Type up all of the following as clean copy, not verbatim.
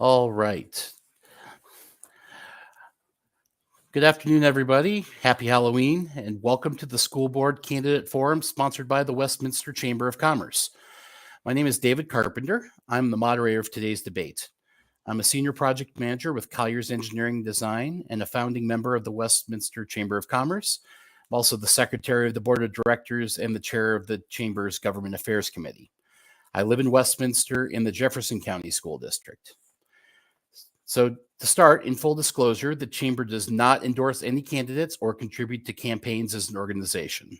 All right. Good afternoon, everybody. Happy Halloween, and welcome to the School Board Candidate Forum sponsored by the Westminster Chamber of Commerce. My name is David Carpenter. I'm the moderator of today's debate. I'm a senior project manager with Colliers Engineering Design and a founding member of the Westminster Chamber of Commerce. I'm also the secretary of the board of directors and the chair of the Chamber's Government Affairs Committee. I live in Westminster in the Jefferson County School District. So to start, in full disclosure, the Chamber does not endorse any candidates or contribute to campaigns as an organization.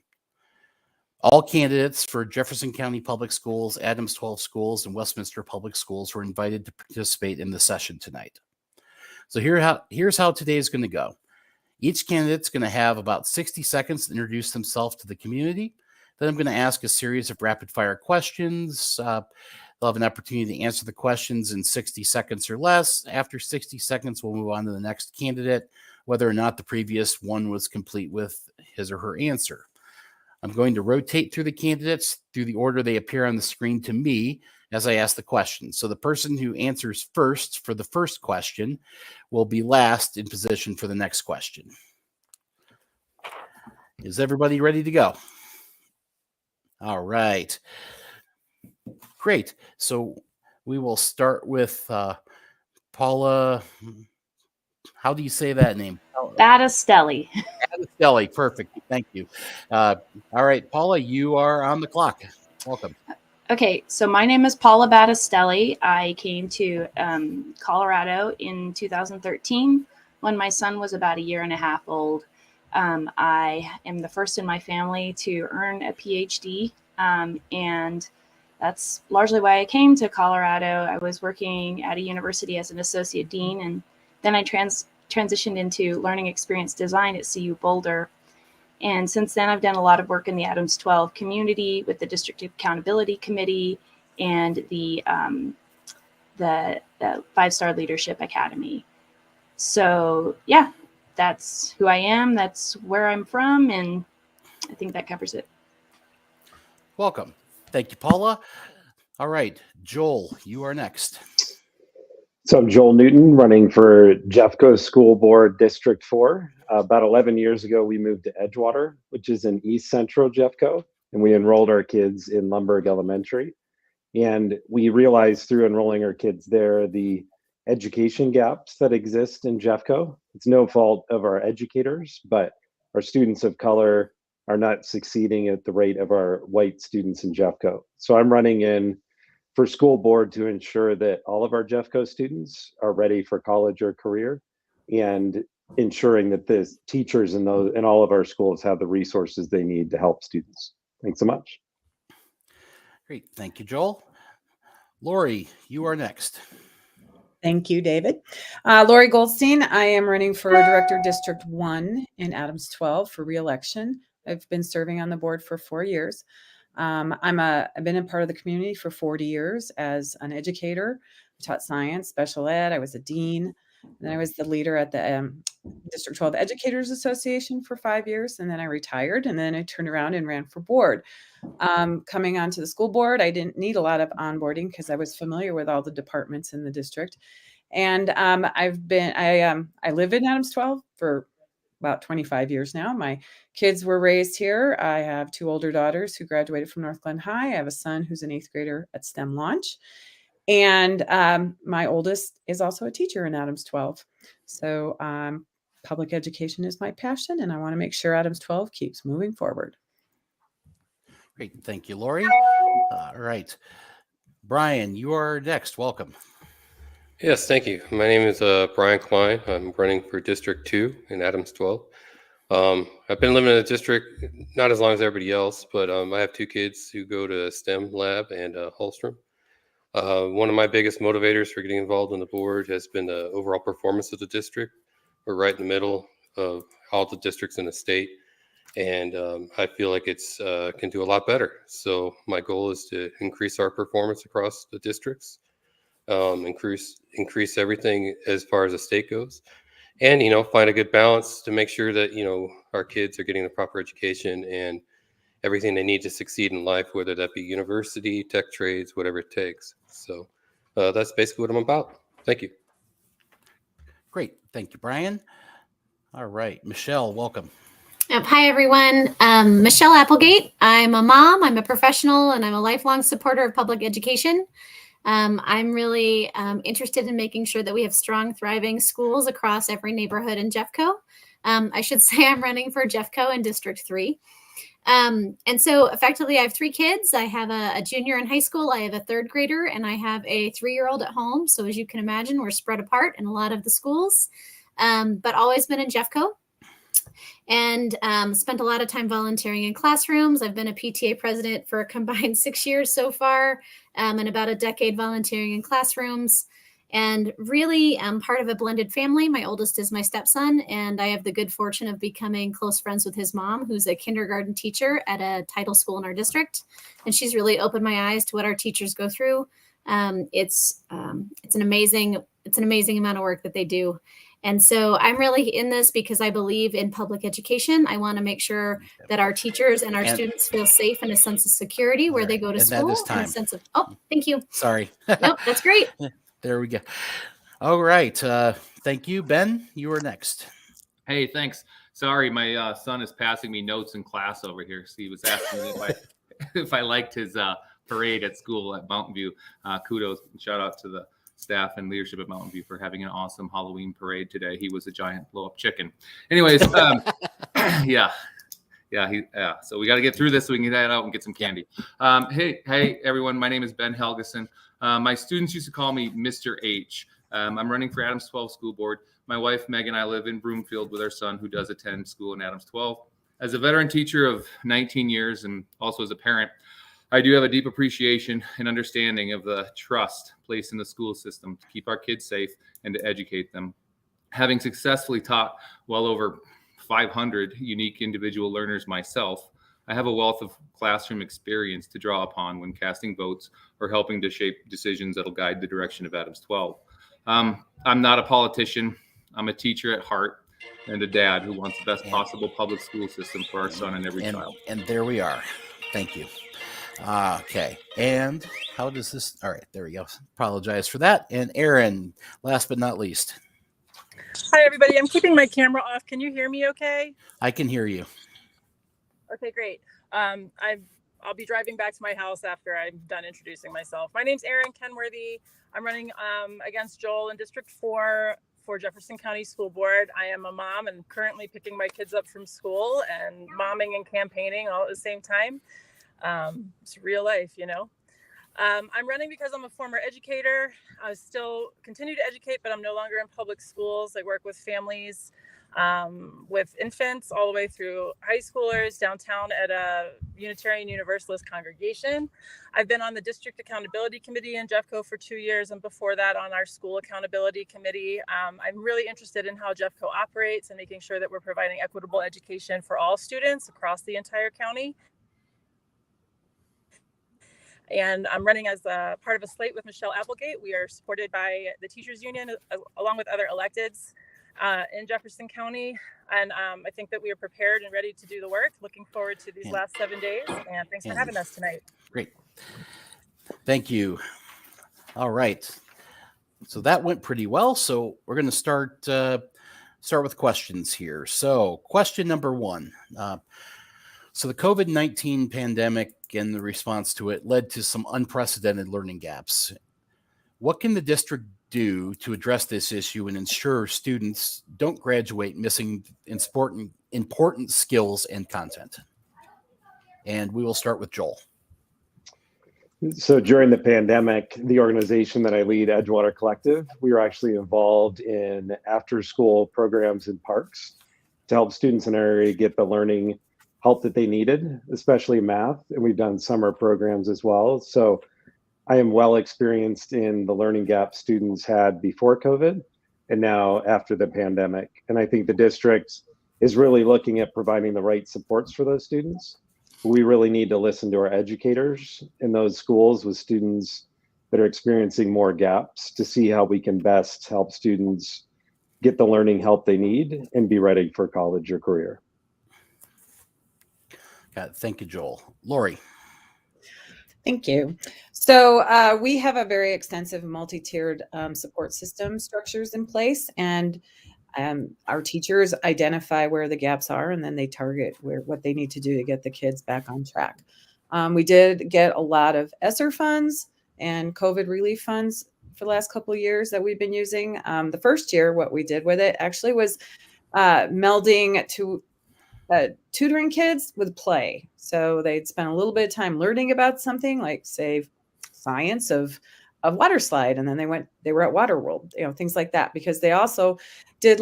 All candidates for Jefferson County Public Schools, Adams 12 Schools, and Westminster Public Schools were invited to participate in the session tonight. So here's how today is going to go. Each candidate's going to have about 60 seconds to introduce themselves to the community. Then I'm going to ask a series of rapid fire questions. They'll have an opportunity to answer the questions in 60 seconds or less. After 60 seconds, we'll move on to the next candidate, whether or not the previous one was complete with his or her answer. I'm going to rotate through the candidates through the order they appear on the screen to me as I ask the question. So the person who answers first for the first question will be last in position for the next question. Is everybody ready to go? All right. Great. So we will start with Paula. How do you say that name? Battistelli. Battistelli. Perfect. Thank you. All right, Paula, you are on the clock. Welcome. Okay, so my name is Paula Battistelli. I came to Colorado in 2013 when my son was about a year and a half old. I am the first in my family to earn a PhD, and that's largely why I came to Colorado. I was working at a university as an associate dean, and then I transitioned into learning experience design at CU Boulder. And since then, I've done a lot of work in the Adams 12 community with the District Accountability Committee and the 5-Star Leadership Academy. So yeah, that's who I am. That's where I'm from. And I think that covers it. Welcome. Thank you, Paula. All right, Joel, you are next. So I'm Joel Newton, running for Jeffco School Board District 4. About 11 years ago, we moved to Edgewater, which is in East Central Jeffco, and we enrolled our kids in Lumberg Elementary. And we realized through enrolling our kids there the education gaps that exist in Jeffco. It's no fault of our educators, but our students of color are not succeeding at the rate of our white students in Jeffco. So I'm running in for school board to ensure that all of our Jeffco students are ready for college or career, and ensuring that the teachers in all of our schools have the resources they need to help students. Thanks so much. Great. Thank you, Joel. Lori, you are next. Thank you, David. Lori Goldstein. I am running for Director District 1 in Adams 12 for re-election. I've been serving on the board for 4 years. I've been a part of the community for 40 years as an educator. I taught science, special ed. I was a dean. And then I was the leader at the District 12 Educators Association for 5 years. And then I retired. And then I turned around and ran for board. Coming onto the school board, I didn't need a lot of onboarding because I was familiar with all the departments in the district. And I live in Adams 12 for about 25 years now. My kids were raised here. I have 2 older daughters who graduated from North Glen High. I have a son who's an 8th grader at STEM Launch. And my oldest is also a teacher in Adams 12. So public education is my passion, and I want to make sure Adams 12 keeps moving forward. Great. Thank you, Lori. All right. Brian, you are next. Welcome. Yes, thank you. My name is Brian Klein. I'm running for District 2 in Adams 12. I've been living in the district not as long as everybody else, but I have 2 kids who go to STEM Lab and Holstrom. One of my biggest motivators for getting involved in the board has been the overall performance of the district. We're right in the middle of all the districts in the state, and I feel like it's can do a lot better. So my goal is to increase our performance across the districts, increase everything as far as the state goes, and find a good balance to make sure that our kids are getting the proper education and everything they need to succeed in life, whether that be university, tech trades, whatever it takes. So that's basically what I'm about. Thank you. Great. Thank you, Brian. All right. Michelle, welcome. Hi, everyone. Michelle Applegate. I'm a mom, I'm a professional, and I'm a lifelong supporter of public education. I'm really interested in making sure that we have strong, thriving schools across every neighborhood in Jeffco. I should say I'm running for Jeffco in District 3. And so effectively, I have 3 kids. I have a junior in high school, I have a 3rd grader, and I have a 3-year-old at home. So as you can imagine, we're spread apart in a lot of the schools, but always been in Jeffco. And spent a lot of time volunteering in classrooms. I've been a PTA president for a combined 6 years so far, and about a decade volunteering in classrooms. And really part of a blended family. My oldest is my stepson, and I have the good fortune of becoming close friends with his mom, who's a kindergarten teacher at a title school in our district. And she's really opened my eyes to what our teachers go through. It's an amazing amount of work that they do. And so I'm really in this because I believe in public education. I want to make sure that our teachers and our students feel safe and a sense of security where they go to school. That is time. And a sense of, thank you. Sorry. Nope, that's great. There we go. All right. Thank you, Ben. You are next. Hey, thanks. Sorry, my son is passing me notes in class over here. So he was asking me if I liked his parade at school at Mountain View. Kudos and shout out to the staff and leadership at Mountain View for having an awesome Halloween parade today. He was a giant blow up chicken. Anyways, yeah. So we got to get through this so we can get that out and get some candy. Hey, everyone. My name is Ben Helgeson. My students used to call me Mr. H. I'm running for Adams 12 School Board. My wife, Megan, and I live in Broomfield with our son who does attend school in Adams 12. As a veteran teacher of 19 years and also as a parent, I do have a deep appreciation and understanding of the trust placed in the school system to keep our kids safe and to educate them. Having successfully taught well over 500 unique individual learners myself, I have a wealth of classroom experience to draw upon when casting votes or helping to shape decisions that'll guide the direction of Adams 12. I'm not a politician. I'm a teacher at heart and a dad who wants the best possible public school system for our son and every child. And there we are. Thank you. Okay. And how does this? All right. There we go. Apologize for that. And Aaron, last but not least. Hi, everybody. I'm keeping my camera off. Can you hear me okay? I can hear you. Okay, great. I'll be driving back to my house after I'm done introducing myself. My name's Erin Kenworthy. I'm running against Joel in District 4 for Jefferson County School Board. I am a mom and currently picking my kids up from school and momming and campaigning all at the same time. It's real life, you know. I'm running because I'm a former educator. I still continue to educate, but I'm no longer in public schools. I work with families, with infants all the way through high schoolers downtown at a Unitarian Universalist congregation. I've been on the District Accountability Committee in Jeffco for 2 years, and before that on our School Accountability Committee. I'm really interested in how Jeffco operates and making sure that we're providing equitable education for all students across the entire county. And I'm running as a part of a slate with Michelle Applegate. We are supported by the Teachers Union along with other electeds in Jefferson County. And I think that we are prepared and ready to do the work. Looking forward to these last 7 days. And thanks for having us tonight. Great. Thank you. All right. So that went pretty well. So we're going to start with questions here. So question number 1. So the COVID-19 pandemic and the response to it led to some unprecedented learning gaps. What can the district do to address this issue and ensure students don't graduate missing important skills and content? And we will start with Joel. So during the pandemic, the organization that I lead, Edgewater Collective, we were actually involved in after-school programs in parks to help students in our area get the learning help that they needed, especially math. And we've done summer programs as well. So I am well experienced in the learning gap students had before COVID and now after the pandemic. And I think the district is really looking at providing the right supports for those students. We really need to listen to our educators in those schools with students that are experiencing more gaps to see how we can best help students get the learning help they need and be ready for college or career. Thank you, Joel. Lori. Thank you. So we have a very extensive multi-tiered support system structures in place, and our teachers identify where the gaps are, and then they target what they need to do to get the kids back on track. We did get a lot of ESSER funds and COVID relief funds for the last couple of years that we've been using. The first year, what we did with it actually was melding to tutoring kids with play. So they'd spend a little bit of time learning about something, like say science of water slide, and then they were at Water World, things like that, because they also did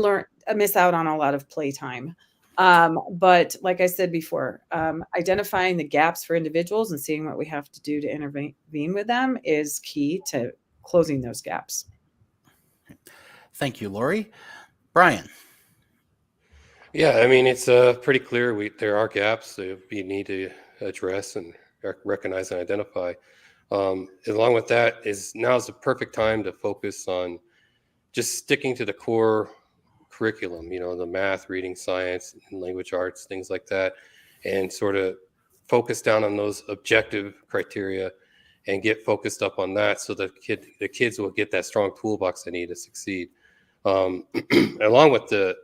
miss out on a lot of playtime. But like I said before, identifying the gaps for individuals and seeing what we have to do to intervene with them is key to closing those gaps. Thank you, Lori. Brian. Yeah, I mean, it's pretty clear there are gaps that we need to address and recognize and identify. Along with that now's the perfect time to focus on just sticking to the core curriculum, the math, reading, science, and language arts, things like that, and sort of focus down on those objective criteria and get focused up on that so that the kids will get that strong toolbox they need to succeed. Along with the,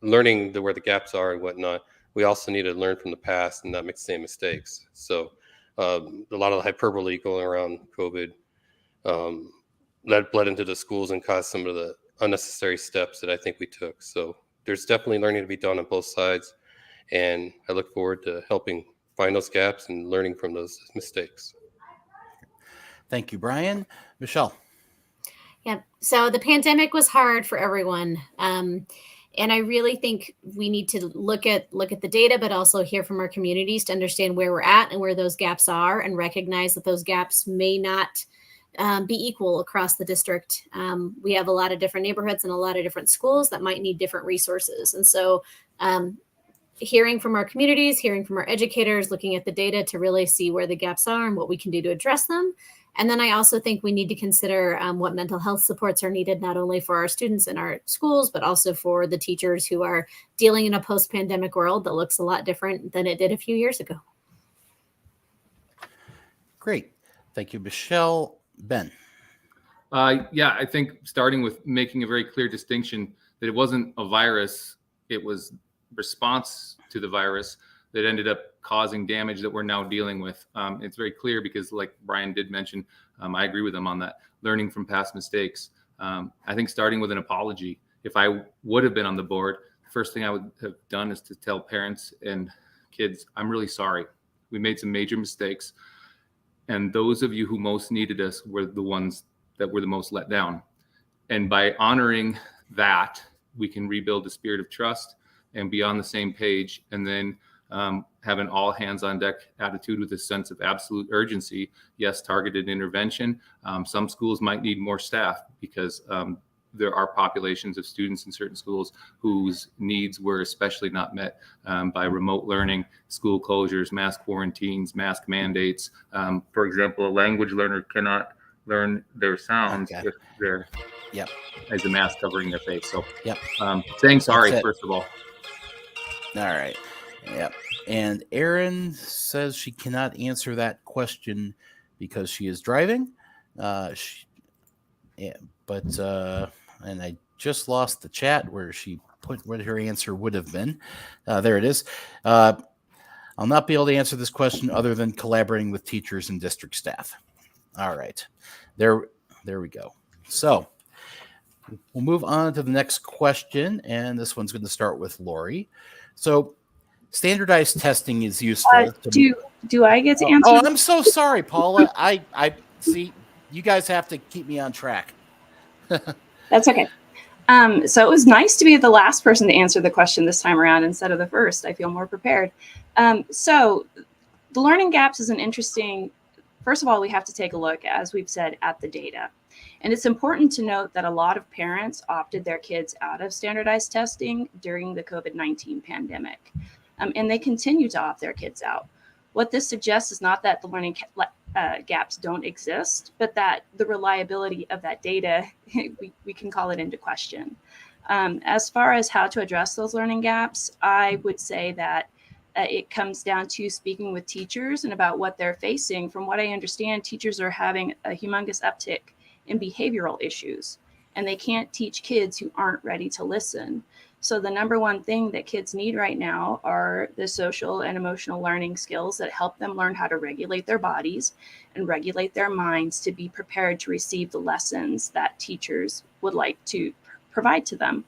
learning where the gaps are and whatnot, we also need to learn from the past and not make the same mistakes. So a lot of the hyperbole going around COVID bled into the schools and caused some of the unnecessary steps that I think we took. So there's definitely learning to be done on both sides. And I look forward to helping find those gaps and learning from those mistakes. Thank you, Brian. Michelle. Yeah. So the pandemic was hard for everyone. And I really think we need to look at the data, but also hear from our communities to understand where we're at and where those gaps are, and recognize that those gaps may not be equal across the district. We have a lot of different neighborhoods and a lot of different schools that might need different resources. And so hearing from our communities, hearing from our educators, looking at the data to really see where the gaps are and what we can do to address them. And then I also think we need to consider what mental health supports are needed, not only for our students in our schools, but also for the teachers who are dealing in a post-pandemic world that looks a lot different than it did a few years ago. Great. Thank you, Michelle. Ben. Yeah, I think starting with making a very clear distinction that it wasn't a virus, it was response to the virus that ended up causing damage that we're now dealing with. It's very clear because, like Brian did mention, I agree with him on that, learning from past mistakes. I think starting with an apology. If I would have been on the board, the first thing I would have done is to tell parents and kids, I'm really sorry. We made some major mistakes. And those of you who most needed us were the ones that were the most let down. And by honoring that, we can rebuild the spirit of trust and be on the same page, and then have an all hands on deck attitude with a sense of absolute urgency. Yes, targeted intervention. Some schools might need more staff because there are populations of students in certain schools whose needs were especially not met by remote learning, school closures, mass quarantines, mask mandates. For example, a language learner cannot learn their sounds if there has a mask covering their face. So saying sorry, first of all. All right. Yep. And Erin says she cannot answer that question because she is driving. And I just lost the chat where she put what her answer would have been. There it is. I'll not be able to answer this question other than collaborating with teachers and district staff. All right. There we go. So we'll move on to the next question. And this one's going to start with Lori. So standardized testing is useful. Do I get to answer? Oh, I'm so sorry, Paula. I see. You guys have to keep me on track. That's okay. So it was nice to be the last person to answer the question this time around instead of the first. I feel more prepared. So the learning gaps is an interesting. First of all, we have to take a look, as we've said, at the data. And it's important to note that a lot of parents opted their kids out of standardized testing during the COVID-19 pandemic. And they continue to opt their kids out. What this suggests is not that the learning gaps don't exist, but that the reliability of that data, we can call it into question. As far as how to address those learning gaps, I would say that it comes down to speaking with teachers and about what they're facing. From what I understand, teachers are having a humongous uptick in behavioral issues, and they can't teach kids who aren't ready to listen. So the number one thing that kids need right now are the social and emotional learning skills that help them learn how to regulate their bodies and regulate their minds to be prepared to receive the lessons that teachers would like to provide to them.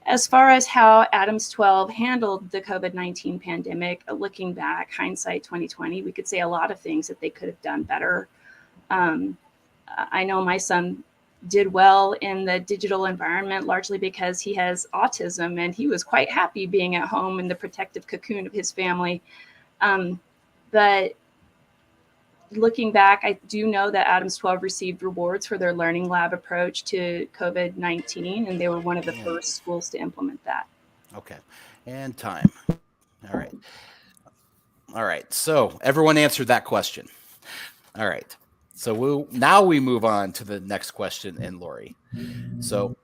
As far as how Adams 12 handled the COVID-19 pandemic, looking back, hindsight 2020, we could say a lot of things that they could have done better. I know my son did well in the digital environment, largely because he has autism, and he was quite happy being at home in the protective cocoon of his family. But looking back, I do know that Adams 12 received rewards for their learning lab approach to COVID-19, and they were one of the first schools to implement that. Okay. And time. All right. All right. So everyone answered that question. All right. So now we move on to the next question, and Lori. So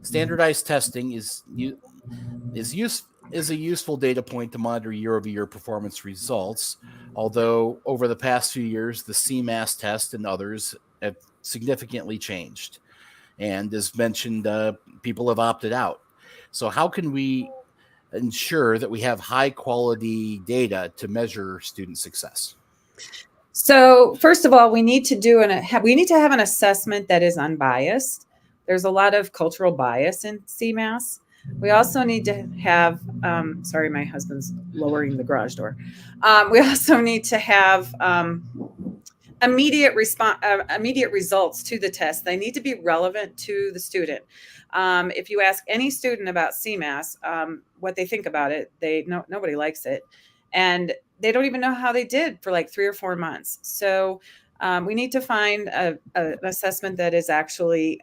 standardized testing is a useful data point to monitor year-over-year performance results, although over the past few years, the CMAS test and others have significantly changed. And as mentioned, people have opted out. So how can we ensure that we have high-quality data to measure student success? So first of all, we need to have an assessment that is unbiased. There's a lot of cultural bias in CMAS. We also need to have, sorry, my husband's lowering the garage door. We also need to have immediate results to the test. They need to be relevant to the student. If you ask any student about CMAS, what they think about it, nobody likes it. And they don't even know how they did for like 3 or 4 months. So we need to find an assessment that is actually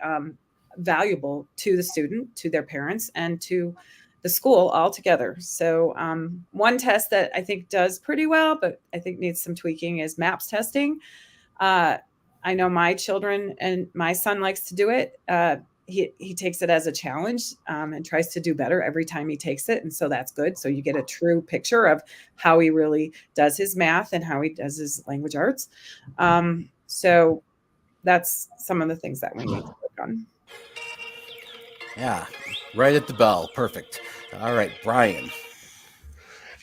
valuable to the student, to their parents, and to the school altogether. So one test that I think does pretty well, but I think needs some tweaking, is MAPS testing. I know my children and my son likes to do it. He takes it as a challenge and tries to do better every time he takes it. And so that's good. So you get a true picture of how he really does his math and how he does his language arts. So that's some of the things that we need to work on. Yeah, right at the bell. Perfect. All right, Brian.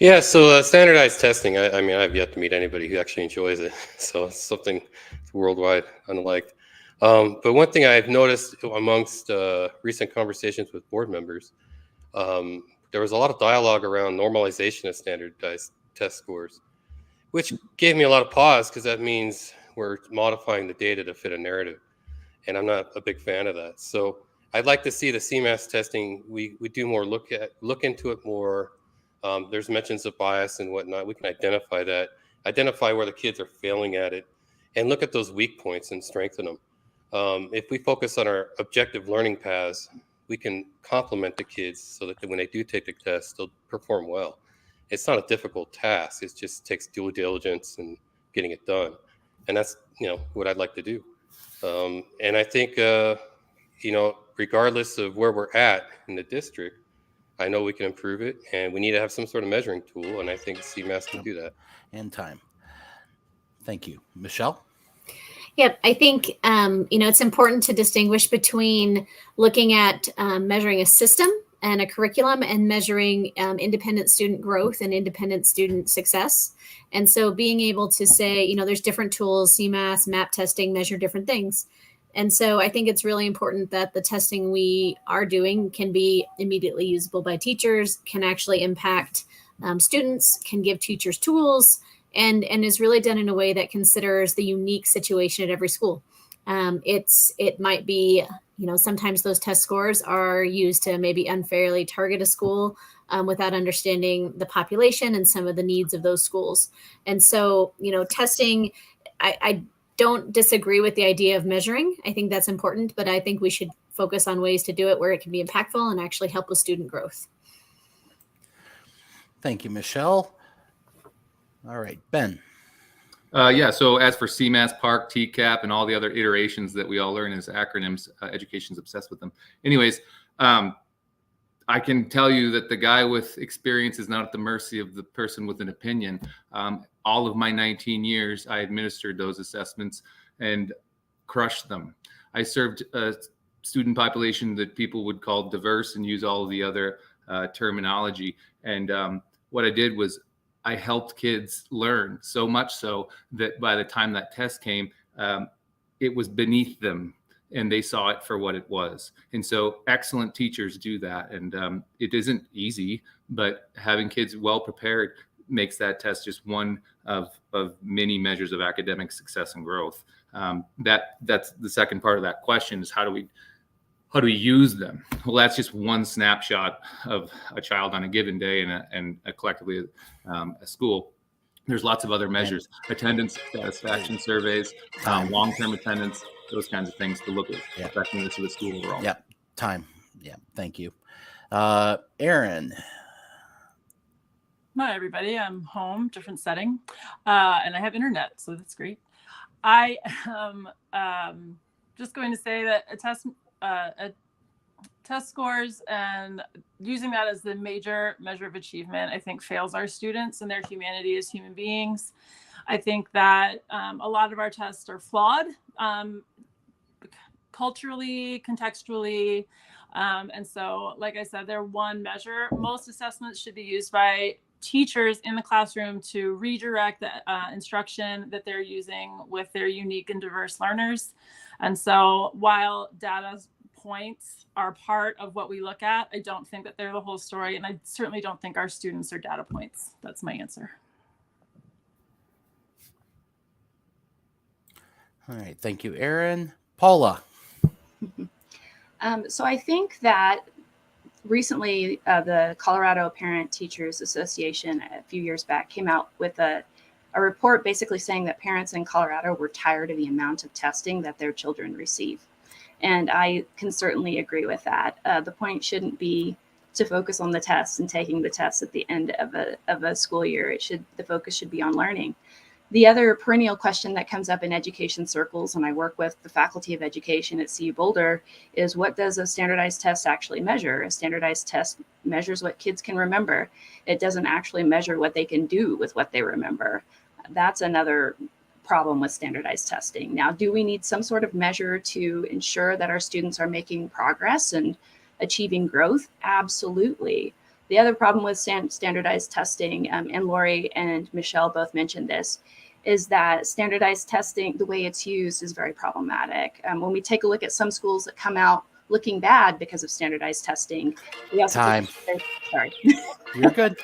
Yeah, so standardized testing, I mean, I've yet to meet anybody who actually enjoys it. So it's something worldwide unliked. But one thing I've noticed amongst recent conversations with board members, there was a lot of dialogue around normalization of standardized test scores, which gave me a lot of pause, because that means we're modifying the data to fit a narrative. And I'm not a big fan of that. So I'd like to see the CMAS testing, we do more, look into it more. There's mentions of bias and whatnot. We can identify that, identify where the kids are failing at it, and look at those weak points and strengthen them. If we focus on our objective learning paths, we can complement the kids so that when they do take the test, they'll perform well. It's not a difficult task. It just takes due diligence and getting it done. And that's, what I'd like to do. And I think, regardless of where we're at in the district, I know we can improve it, and we need to have some sort of measuring tool. And I think CMAS can do that. And time. Thank you. Michelle? Yep, I think, it's important to distinguish between looking at measuring a system and a curriculum and measuring independent student growth and independent student success. And so being able to say, there's different tools, CMAS, MAP testing, measure different things. And so I think it's really important that the testing we are doing can be immediately usable by teachers, can actually impact students, can give teachers tools, and is really done in a way that considers the unique situation at every school. It might be, sometimes those test scores are used to maybe unfairly target a school without understanding the population and some of the needs of those schools. And so, testing, I don't disagree with the idea of measuring. I think that's important, but I think we should focus on ways to do it where it can be impactful and actually help with student growth. Thank you, Michelle. All right, Ben. So as for CMAS, PARC, TCAP, and all the other iterations that we all learn as acronyms, education's obsessed with them. Anyways, I I can tell you that the guy with experience is not at the mercy of the person with an opinion. All of my 19 years, I administered those assessments and crushed them. I served a student population that people would call diverse and use all of the other terminology. And what I did was I helped kids learn, so much so that by the time that test came, it was beneath them and they saw it for what it was. And so excellent teachers do that. And it isn't easy, but having kids well prepared makes that test just one of many measures of academic success and growth. That's the second part of that question, is how do we use them? Well, that's just one snapshot of a child on a given day and collectively a school. There's lots of other measures: attendance, satisfaction surveys, long-term attendance, those kinds of things to look at effectiveness of the school overall. Yep. Time. Yeah. Thank you. Aaron. Hi, everybody. I'm home, different setting, and I have internet, so that's great. I am just going to say that test scores and using that as the major measure of achievement, I think, fails our students and their humanity as human beings. I think that a lot of our tests are flawed, culturally, contextually. And so, like I said, they're one measure. Most assessments should be used by teachers in the classroom to redirect the instruction that they're using with their unique and diverse learners. And so while data points are part of what we look at, I don't think that they're the whole story. And I certainly don't think our students are data points. That's my answer. All right. Thank you, Aaron. Paula. So I think that recently the Colorado Parent Teachers Association a few years back came out with a report basically saying that parents in Colorado were tired of the amount of testing that their children receive. And I can certainly agree with that. The point shouldn't be to focus on the tests and taking the tests at the end of a school year. The focus should be on learning. The other perennial question that comes up in education circles, and I work with the Faculty of Education at CU Boulder, is what does a standardized test actually measure? A standardized test measures what kids can remember. It doesn't actually measure what they can do with what they remember. That's another problem with standardized testing. Now, do we need some sort of measure to ensure that our students are making progress and achieving growth? Absolutely. The other problem with standardized testing, and Lori and Michelle both mentioned this, is that standardized testing, the way it's used, is very problematic. When we take a look at some schools that come out looking bad because of standardized testing, we also sorry. You're good.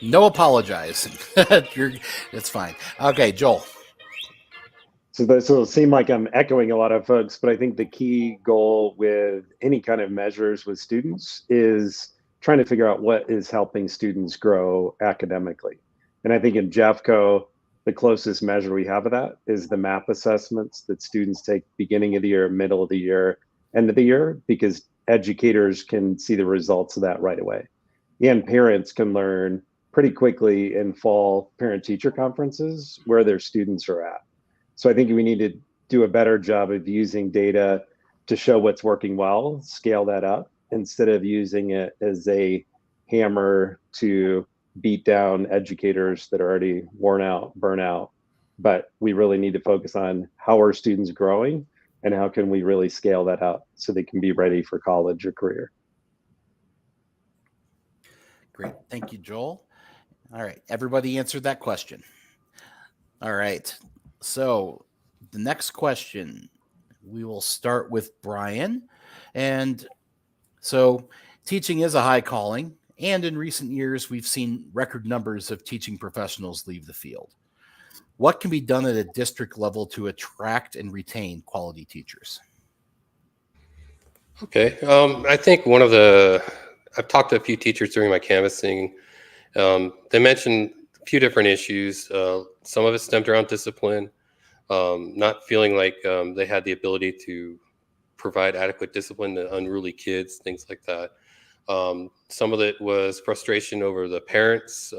No apologizing. It's fine. Okay, Joel. So this will seem like I'm echoing a lot of folks, but I think the key goal with any kind of measures with students is trying to figure out what is helping students grow academically. And I think in Jeffco, the closest measure we have of that is the MAP assessments that students take beginning of the year, middle of the year, end of the year, because educators can see the results of that right away. And parents can learn pretty quickly in fall parent-teacher conferences where their students are at. So I think we need to do a better job of using data to show what's working well, scale that up, instead of using it as a hammer to beat down educators that are already worn out, burn out. But we really need to focus on how are students growing and how can we really scale that up so they can be ready for college or career. Great. Thank you, Joel. All right. Everybody answered that question. All right. So the next question, we will start with Brian. And so teaching is a high calling. And in recent years, we've seen record numbers of teaching professionals leave the field. What can be done at a district level to attract and retain quality teachers? Okay. I think I've talked to a few teachers during my canvassing. They mentioned a few different issues. Some of it stemmed around discipline, not feeling like they had the ability to provide adequate discipline to unruly kids, things like that. Some of it was frustration over the parents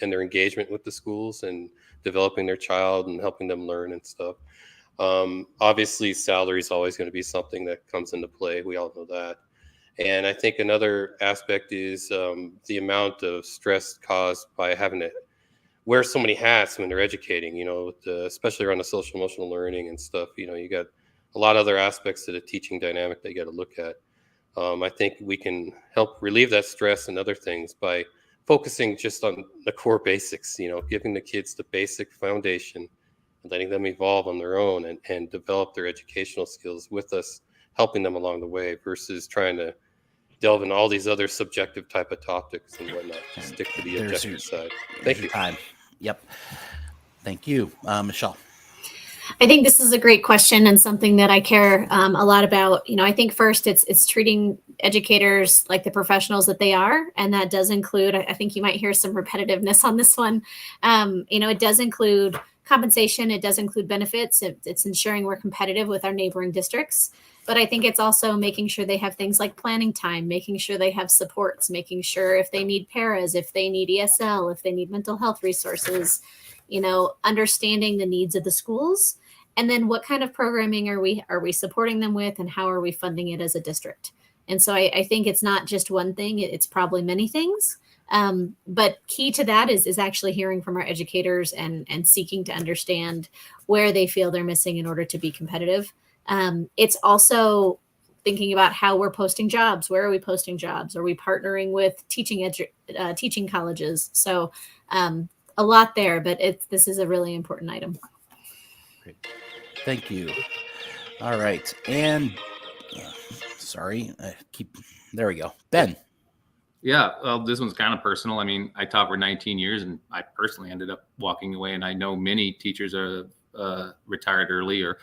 and their engagement with the schools and developing their child and helping them learn and stuff. Obviously, salary is always going to be something that comes into play. We all know that. And I think another aspect is the amount of stress caused by having to wear so many hats when they're educating, especially around the social emotional learning and stuff. You got a lot of other aspects to the teaching dynamic that you got to look at. I think we can help relieve that stress and other things by focusing just on the core basics, giving the kids the basic foundation and letting them evolve on their own and develop their educational skills with us, helping them along the way versus trying to delve into all these other subjective type of topics and whatnot. Just stick to the objective side. Thank you. Time. Yep. Thank you. Michelle. I think this is a great question and something that I care a lot about. I think first it's treating educators like the professionals that they are. And that does include, I think you might hear some repetitiveness on this one. It does include compensation. It does include benefits. It's ensuring we're competitive with our neighboring districts. But I think it's also making sure they have things like planning time, making sure they have supports, making sure if they need paras, if they need ESL, if they need mental health resources, understanding the needs of the schools. And then what kind of programming are we supporting them with, and how are we funding it as a district? And so I think it's not just one thing, it's probably many things. But key to that is actually hearing from our educators and seeking to understand where they feel they're missing in order to be competitive. It's also thinking about how we're posting jobs. Where are we posting jobs? Are we partnering with teaching colleges? So a lot there, but this is a really important item. Great. Thank you. All right. And sorry, there we go. Ben. Yeah, well, this one's kind of personal. I mean, I taught for 19 years and I personally ended up walking away, and I know many teachers are retired early or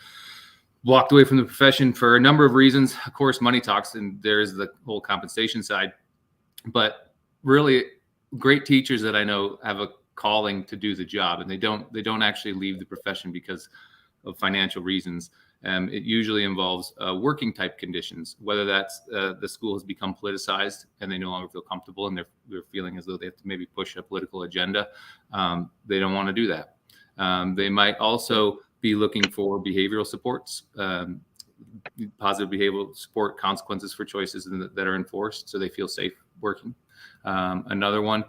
walked away from the profession for a number of reasons. Of course, money talks, and there's the whole compensation side. But really, great teachers that I know have a calling to do the job, and they don't actually leave the profession because of financial reasons. It usually involves working type conditions, whether that's the school has become politicized and they no longer feel comfortable and they're feeling as though they have to maybe push a political agenda. They don't want to do that. They might also be looking for behavioral supports, positive behavioral support, consequences for choices that are enforced so they feel safe working. Another one,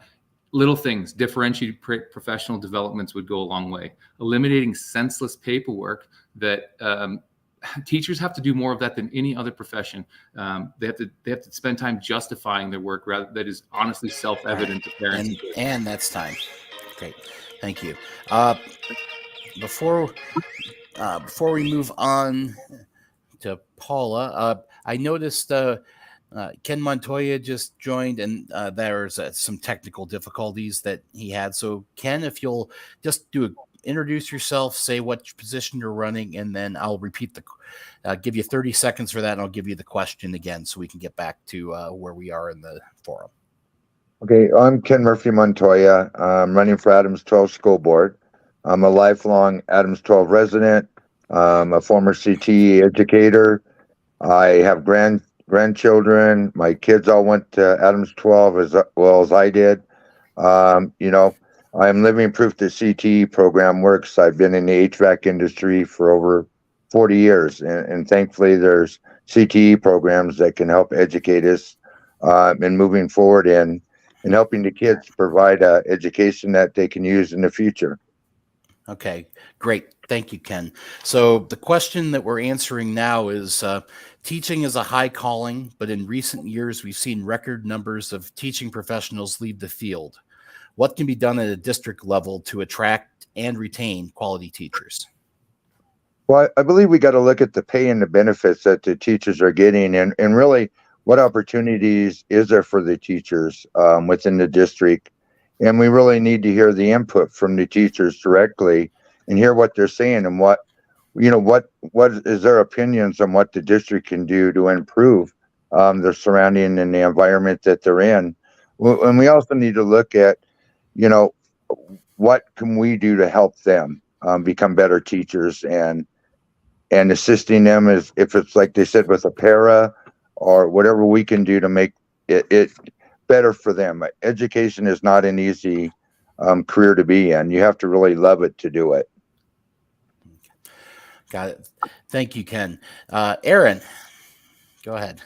little things, differentiated professional developments would go a long way. Eliminating senseless paperwork that teachers have to do more of that than any other profession. They have to spend time justifying their work rather that is honestly self-evident to parents. And that's time. Great. Thank you. Before we move on to Paula, I noticed Ken Montoya just joined, and there's some technical difficulties that he had. So Ken, if you'll just introduce yourself, say what position you're running, and then I'll repeat give you 30 seconds for that, and I'll give you the question again so we can get back to where we are in the forum. Okay, I'm Ken Murphy Montoya. I'm running for Adams 12 School Board. I'm a lifelong Adams 12 resident. I'm a former CTE educator. I have grandchildren. My kids all went to Adams 12 as well as I did. I am living proof the CTE program works. I've been in the HVAC industry for over 40 years, and thankfully there's CTE programs that can help educate us in moving forward and helping the kids provide education that they can use in the future. Okay, great. Thank you, Ken. So the question that we're answering now is teaching is a high calling, but in recent years, we've seen record numbers of teaching professionals leave the field. What can be done at a district level to attract and retain quality teachers? Well, I believe we got to look at the pay and the benefits that the teachers are getting, and really what opportunities is there for the teachers within the district. And we really need to hear the input from the teachers directly and hear what they're saying and what is their opinions on what the district can do to improve their surrounding and the environment that they're in. And we also need to look at, what can we do to help them become better teachers and assisting them as if it's like they said with a para or whatever we can do to make it better for them. Education is not an easy career to be in. You have to really love it to do it. Got it. Thank you, Ken. Aaron, go ahead.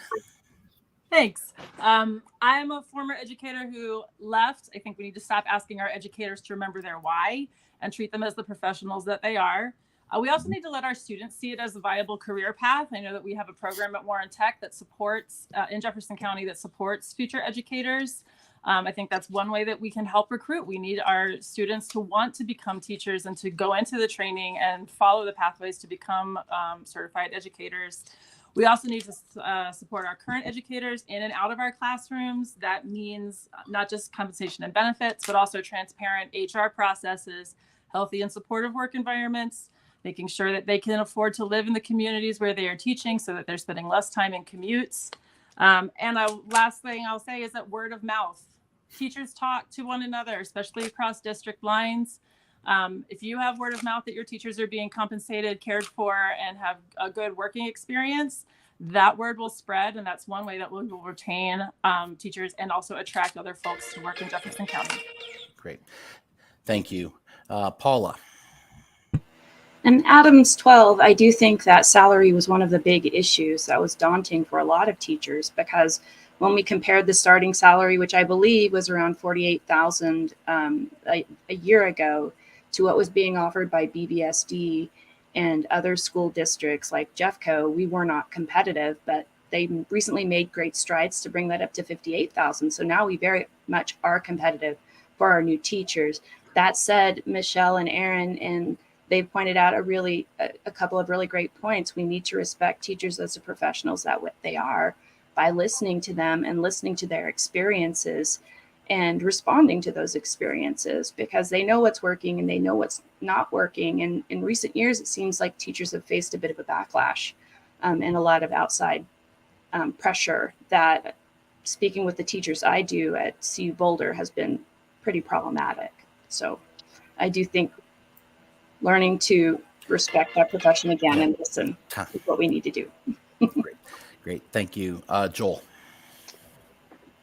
Thanks. I'm a former educator who left. I think we need to stop asking our educators to remember their why and treat them as the professionals that they are. We also need to let our students see it as a viable career path. I know that we have a program at Warren Tech that supports, in Jefferson County, that supports future educators. I think that's one way that we can help recruit. We need our students to want to become teachers and to go into the training and follow the pathways to become certified educators. We also need to support our current educators in and out of our classrooms. That means not just compensation and benefits, but also transparent HR processes, healthy and supportive work environments, making sure that they can afford to live in the communities where they are teaching so that they're spending less time in commutes. Last thing I'll say is that word of mouth. Teachers talk to one another, especially across district lines. If you have word of mouth that your teachers are being compensated, cared for, and have a good working experience, that word will spread. And that's one way that we will retain teachers and also attract other folks to work in Jefferson County. Great. Thank you. Paula. In Adams 12, I do think that salary was one of the big issues that was daunting for a lot of teachers, because when we compared the starting salary, which I believe was around $48,000 a year ago, to what was being offered by BBSD and other school districts like Jeffco, we were not competitive, but they recently made great strides to bring that up to $58,000. So now we very much are competitive for our new teachers. That said, Michelle and Aaron, and they've pointed out a couple of really great points. We need to respect teachers as the professionals that they are by listening to them and listening to their experiences and responding to those experiences, because they know what's working and they know what's not working. And in recent years, it seems like teachers have faced a bit of a backlash and a lot of outside pressure that, speaking with the teachers I do at CU Boulder, has been pretty problematic. So I do think learning to respect that profession again and listen is what we need to do. Great. Thank you. Joel.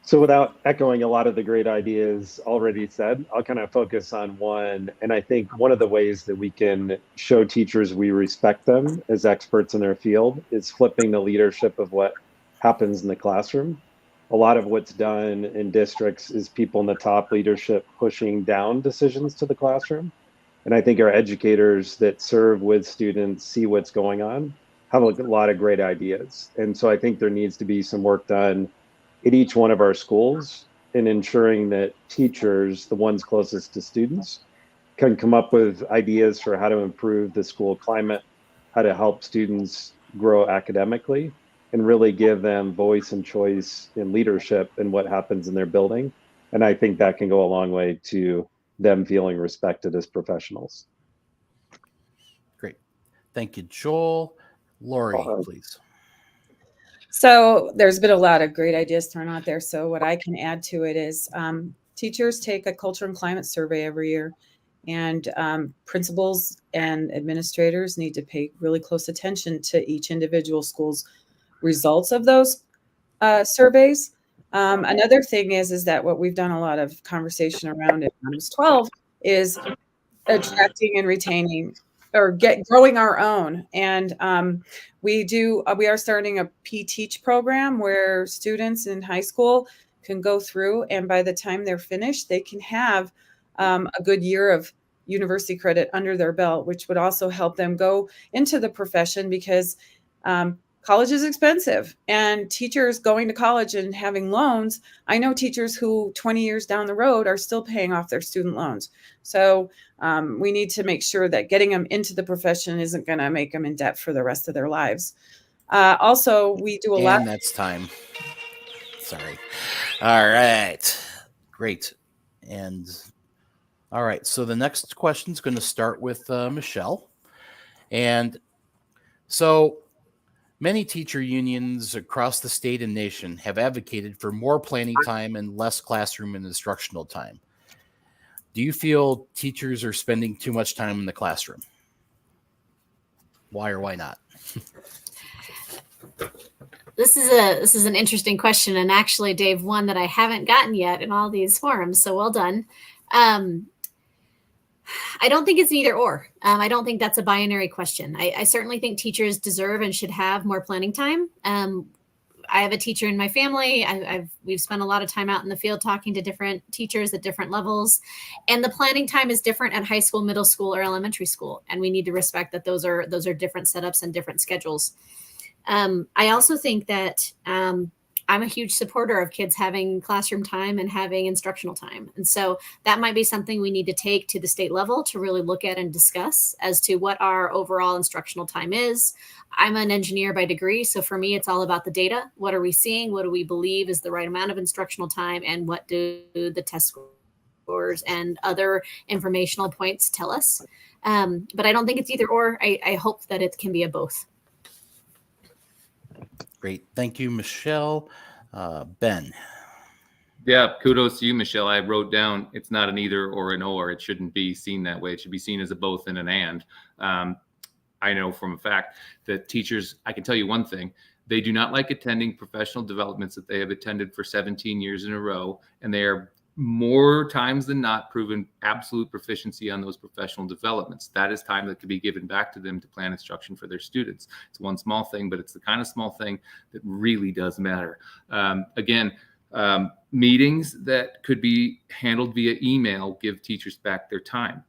So without echoing a lot of the great ideas already said, I'll kind of focus on one. And I think one of the ways that we can show teachers we respect them as experts in their field is flipping the leadership of what happens in the classroom. A lot of what's done in districts is people in the top leadership pushing down decisions to the classroom. And I think our educators that serve with students, see what's going on, have a lot of great ideas. And so I think there needs to be some work done at each one of our schools in ensuring that teachers, the ones closest to students, can come up with ideas for how to improve the school climate, how to help students grow academically, and really give them voice and choice and leadership in what happens in their building. And I think that can go a long way to them feeling respected as professionals. Great. Thank you, Joel. Lori, please. So there's been a lot of great ideas thrown out there. So what I can add to it is teachers take a culture and climate survey every year, and principals and administrators need to pay really close attention to each individual school's results of those surveys. Another thing is that what we've done a lot of conversation around in Adams 12 is attracting and retaining or growing our own. And we are starting a P-Teach program where students in high school can go through, and by the time they're finished, they can have a good year of university credit under their belt, which would also help them go into the profession, because college is expensive, and teachers going to college and having loans. I know teachers who 20 years down the road are still paying off their student loans. So we need to make sure that getting them into the profession isn't going to make them in debt for the rest of their lives. Also, we do a lot. And that's time. Sorry. All right. Great. And all right. So the next question is going to start with Michelle. And so many teacher unions across the state and nation have advocated for more planning time and less classroom and instructional time. Do you feel teachers are spending too much time in the classroom? Why or why not? This is an interesting question, and actually, Dave, one that I haven't gotten yet in all these forums. So well done. I don't think it's an either or. I don't think that's a binary question. I certainly think teachers deserve and should have more planning time. I have a teacher in my family. We've spent a lot of time out in the field talking to different teachers at different levels, and the planning time is different at high school, middle school, or elementary school, and we need to respect that those are different setups and different schedules. I also think that I'm a huge supporter of kids having classroom time and having instructional time. And so that might be something we need to take to the state level to really look at and discuss as to what our overall instructional time is. I'm an engineer by degree, so for me, it's all about the data. What are we seeing? What do we believe is the right amount of instructional time? And what do the test scores and other informational points tell us? But I don't think it's either or. I hope that it can be a both. Great. Thank you, Michelle. Ben. Yeah, kudos to you, Michelle. I wrote down it's not an either or an or. It shouldn't be seen that way. It should be seen as a both and an and. I know from a fact that teachers, I can tell you one thing, they do not like attending professional developments that they have attended for 17 years in a row, and they are more times than not proven absolute proficiency on those professional developments. That is time that could be given back to them to plan instruction for their students. It's one small thing, but it's the kind of small thing that really does matter. Meetings that could be handled via email give teachers back their time.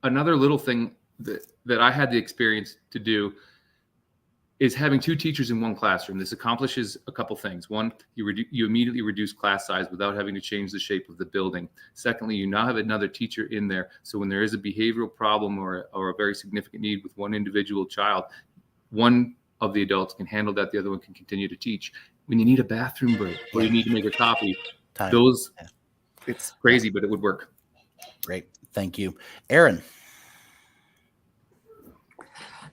Another little thing that I had the experience to do is having two teachers in one classroom. This accomplishes a couple things. One, you immediately reduce class size without having to change the shape of the building. Secondly, you now have another teacher in there. So when there is a behavioral problem or a very significant need with one individual child, one of the adults can handle that. The other one can continue to teach. When you need a bathroom break or you need to make a copy, it's crazy, but it would work. Great. Thank you. Erin.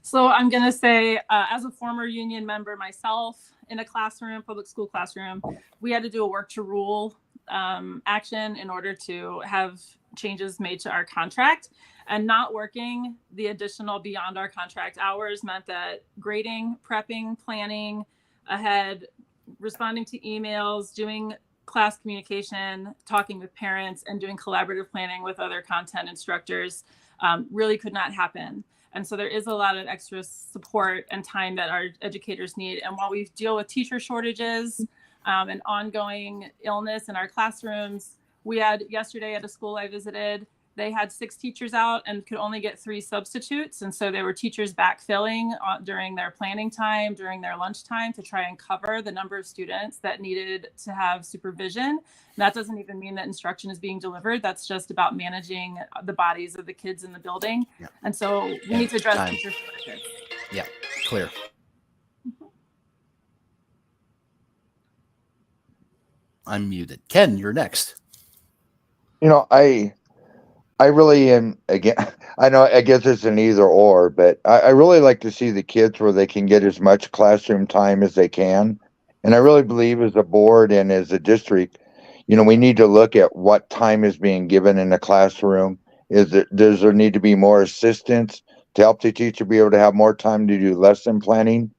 So I'm going to say, as a former union member myself, in a classroom, public school classroom, we had to do a work to rule action in order to have changes made to our contract. And not working the additional beyond our contract hours meant that grading, prepping, planning ahead, responding to emails, doing class communication, talking with parents, and doing collaborative planning with other content instructors really could not happen. And so there is a lot of extra support and time that our educators need. And while we deal with teacher shortages and ongoing illness in our classrooms, we had yesterday at a school I visited, they had 6 teachers out and could only get 3 substitutes. And so there were teachers backfilling during their planning time, during their lunchtime to try and cover the number of students that needed to have supervision. And that doesn't even mean that instruction is being delivered. That's just about managing the bodies of the kids in the building. Yeah. And so we need to address teacher shortages. Yeah, clear. I'm muted. Ken, you're next. I really am, again, I guess it's an either or, but I really like to see the kids where they can get as much classroom time as they can. And I really believe as a board and as a district, we need to look at what time is being given in the classroom. Does there need to be more assistance to help the teacher be able to have more time to do lesson planning?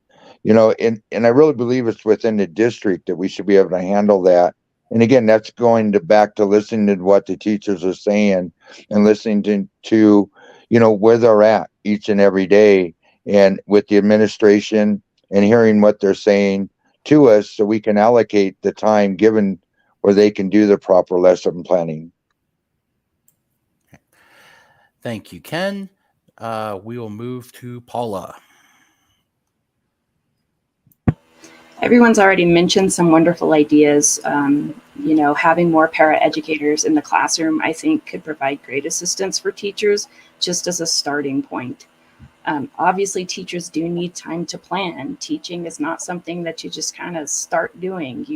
And I really believe it's within the district that we should be able to handle that. And again, that's going back to listening to what the teachers are saying and listening to where they're at each and every day, and with the administration and hearing what they're saying to us so we can allocate the time given where they can do the proper lesson planning. Thank you, Ken. We will move to Paula. Everyone's already mentioned some wonderful ideas. Having more para-educators in the classroom, I think, could provide great assistance for teachers just as a starting point. Obviously, teachers do need time to plan. Teaching is not something that you just kind of start doing.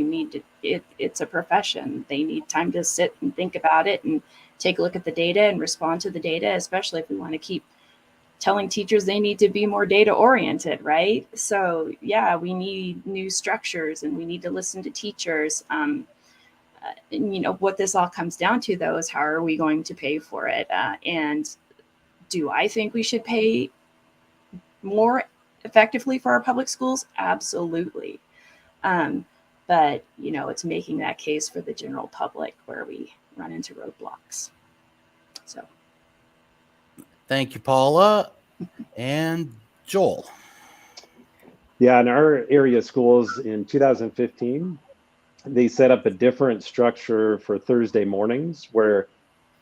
It's a profession. They need time to sit and think about it and take a look at the data and respond to the data, especially if we want to keep telling teachers they need to be more data oriented, right? So yeah, we need new structures and we need to listen to teachers. What this all comes down to though is how are we going to pay for it? And do I think we should pay more effectively for our public schools? Absolutely. But it's making that case for the general public where we run into roadblocks. So. Thank you, Paula. And Joel. Yeah, in our area schools in 2015, they set up a different structure for Thursday mornings where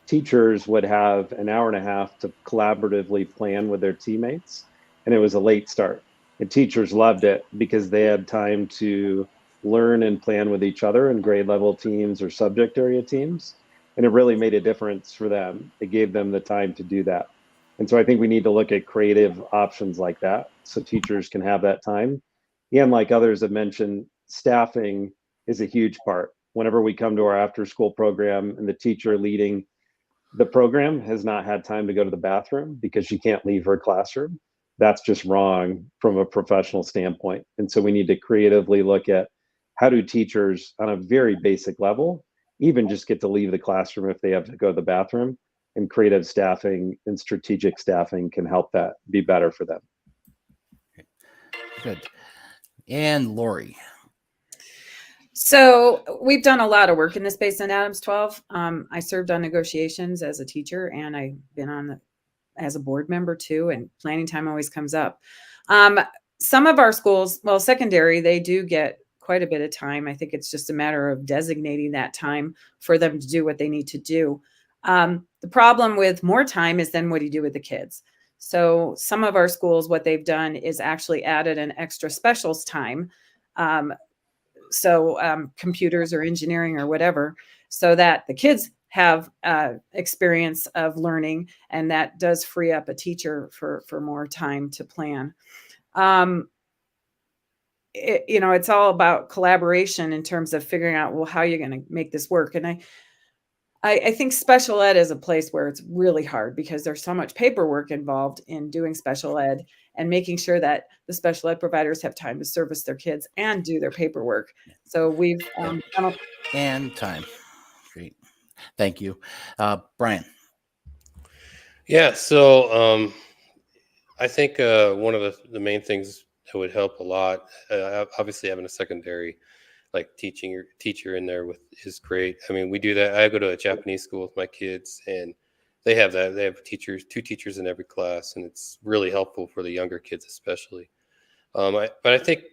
teachers would have an hour and a half to collaboratively plan with their teammates. And it was a late start. And teachers loved it because they had time to learn and plan with each other in grade level teams or subject area teams. And it really made a difference for them. It gave them the time to do that. And so I think we need to look at creative options like that so teachers can have that time. And like others have mentioned, staffing is a huge part. Whenever we come to our after school program and the teacher leading the program has not had time to go to the bathroom because she can't leave her classroom, that's just wrong from a professional standpoint. And so we need to creatively look at how do teachers on a very basic level even just get to leave the classroom if they have to go to the bathroom, and creative staffing and strategic staffing can help that be better for them. Good. And Lori. So we've done a lot of work in this space in Adams 12. I served on negotiations as a teacher, and I've been as a board member too, and planning time always comes up. Some of our schools, well, secondary, they do get quite a bit of time. I think it's just a matter of designating that time for them to do what they need to do. The problem with more time is then what do you do with the kids? So some of our schools, what they've done is actually added an extra specials time. Computers or engineering or whatever, so that the kids have experience of learning, and that does free up a teacher for more time to plan. It's all about collaboration in terms of figuring out, well, how are you going to make this work? And I think special ed is a place where it's really hard because there's so much paperwork involved in doing special ed and making sure that the special ed providers have time to service their kids and do their paperwork. So we've and time. Great. Thank you. Brian. Yeah, so I think one of the main things that would help a lot, obviously having a secondary like teacher in there is great. I mean, we do that. I go to a Japanese school with my kids, and they have that. They have two teachers in every class, and it's really helpful for the younger kids, especially. But I think,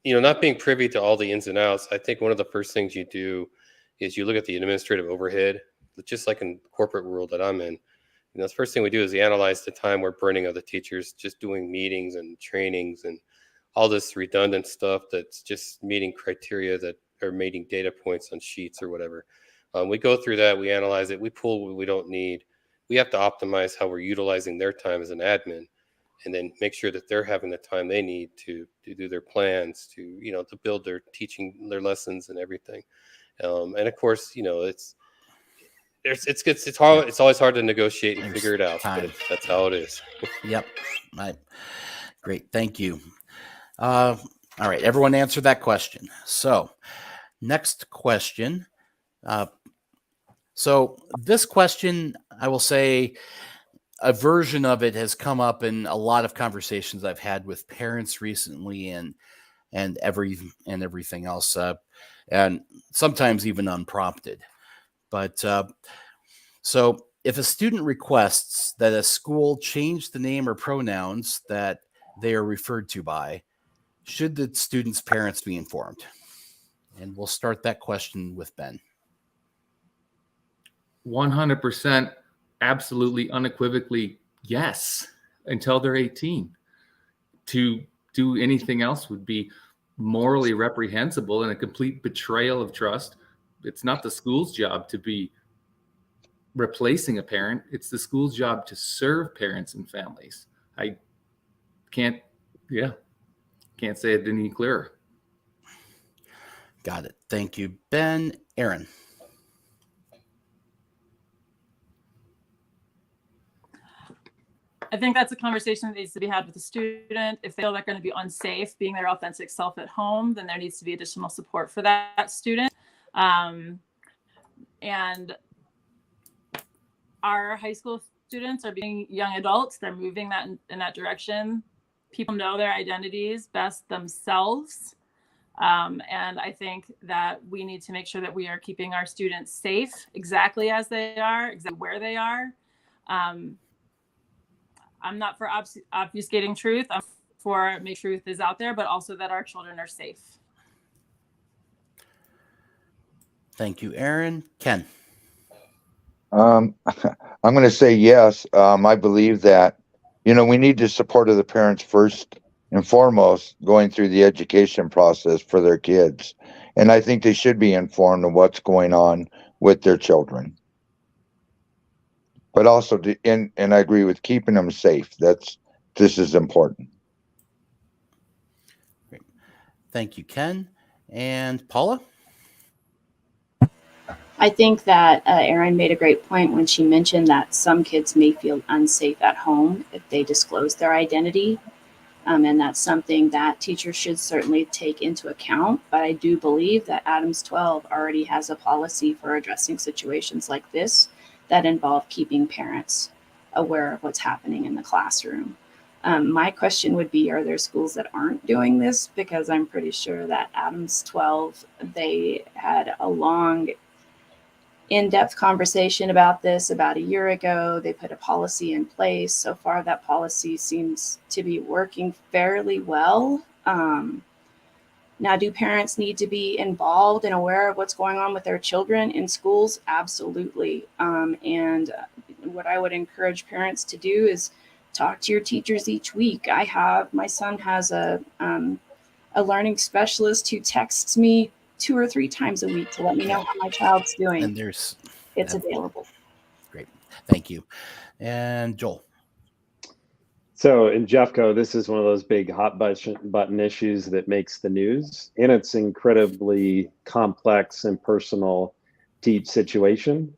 not being privy to all the ins and outs, I think one of the first things you do is you look at the administrative overhead, just like in the corporate world that I'm in. The first thing we do is we analyze the time we're burning of the teachers just doing meetings and trainings and all this redundant stuff that's just meeting criteria that are meeting data points on sheets or whatever. We go through that, we analyze it, we pull what we don't need. We have to optimize how we're utilizing their time as an admin, and then make sure that they're having the time they need to do their plans, to build their teaching, their lessons and everything. And of course, it's always hard to negotiate and figure it out, but that's how it is. Yep. Great. Thank you. All right. Everyone answered that question. So next question. So this question, I will say a version of it has come up in a lot of conversations I've had with parents recently and everything else. And sometimes even unprompted. But so if a student requests that a school change the name or pronouns that they are referred to by, should the student's parents be informed? And we'll start that question with Ben. 100%, absolutely, unequivocally, yes, until they're 18. To do anything else would be morally reprehensible and a complete betrayal of trust. It's not the school's job to be replacing a parent. It's the school's job to serve parents and families. I can't say it any clearer. Got it. Thank you, Ben. Aaron. I think that's a conversation that needs to be had with the student. If they feel they're going to be unsafe being their authentic self at home, then there needs to be additional support for that student. And our high school students are being young adults. They're moving in that direction. People know their identities best themselves. And I think that we need to make sure that we are keeping our students safe exactly as they are, exactly where they are. I'm not for obfuscating truth. I'm for Make Truth is out there, but also that our children are safe. Thank you, Aaron. Ken. I'm going to say yes. I believe that, we need the support of the parents first and foremost going through the education process for their kids. And I think they should be informed of what's going on with their children. But also, and I agree with keeping them safe. This is important. Great. Thank you, Ken. And Paula? I think that Erin made a great point when she mentioned that some kids may feel unsafe at home if they disclose their identity. And that's something that teachers should certainly take into account. But I do believe that Adams 12 already has a policy for addressing situations like this that involve keeping parents aware of what's happening in the classroom. My question would be, are there schools that aren't doing this? Because I'm pretty sure that Adams 12, they had a long, in-depth conversation about this about a year ago. They put a policy in place. So far, that policy seems to be working fairly well. Now, do parents need to be involved and aware of what's going on with their children in schools? Absolutely. And what I would encourage parents to do is talk to your teachers each week. My son has a learning specialist who texts me 2 or 3 times a week to let me know how my child's doing. And it's available. Great. Thank you. And Joel. So in Jeffco, this is one of those big hot button issues that makes the news, and it's incredibly complex and personal to each situation.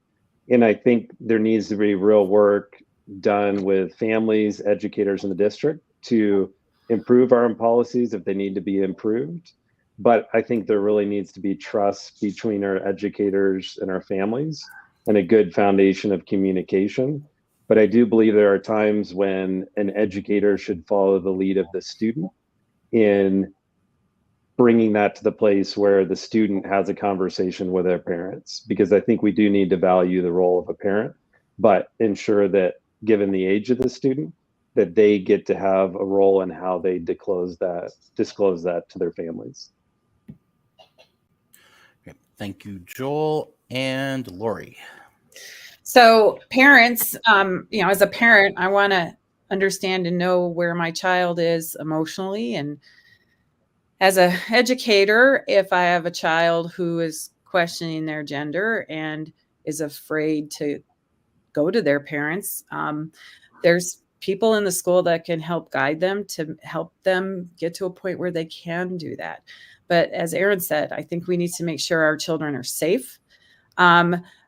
And I think there needs to be real work done with families, educators in the district to improve our policies if they need to be improved. But I think there really needs to be trust between our educators and our families and a good foundation of communication. But I do believe there are times when an educator should follow the lead of the student in bringing that to the place where the student has a conversation with their parents, because I think we do need to value the role of a parent, but ensure that given the age of the student, that they get to have a role in how they disclose that to their families. Okay. Thank you, Joel. And Lori. So parents, as a parent, I want to understand and know where my child is emotionally. And as an educator, if I have a child who is questioning their gender and is afraid to go to their parents, there's people in the school that can help guide them to help them get to a point where they can do that. But as Aaron said, I think we need to make sure our children are safe.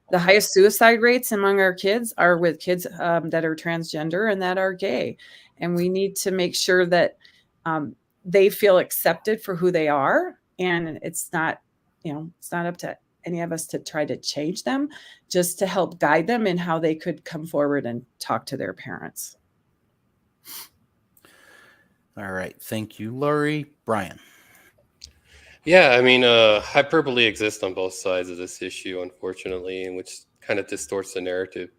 The highest suicide rates among our kids are with kids that are transgender and that are gay. And we need to make sure that they feel accepted for who they are. And it's not up to any of us to try to change them, just to help guide them in how they could come forward and talk to their parents. All right. Thank you, Lori. Brian. Yeah, I mean, hyperbole exists on both sides of this issue, unfortunately, and which kind of distorts the narrative.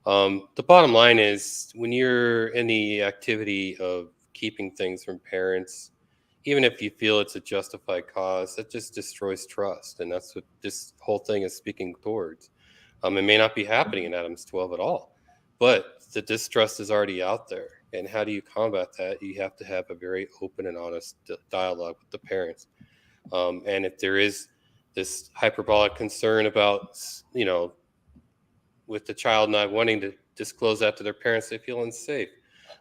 The bottom line is, when you're in the activity of keeping things from parents, even if you feel it's a justified cause, that just destroys trust. And that's what this whole thing is speaking towards. It may not be happening in Adams 12 at all, but the distrust is already out there. And how do you combat that? You have to have a very open and honest dialogue with the parents. And if there is this hyperbolic concern about, with the child not wanting to disclose that to their parents, they feel unsafe.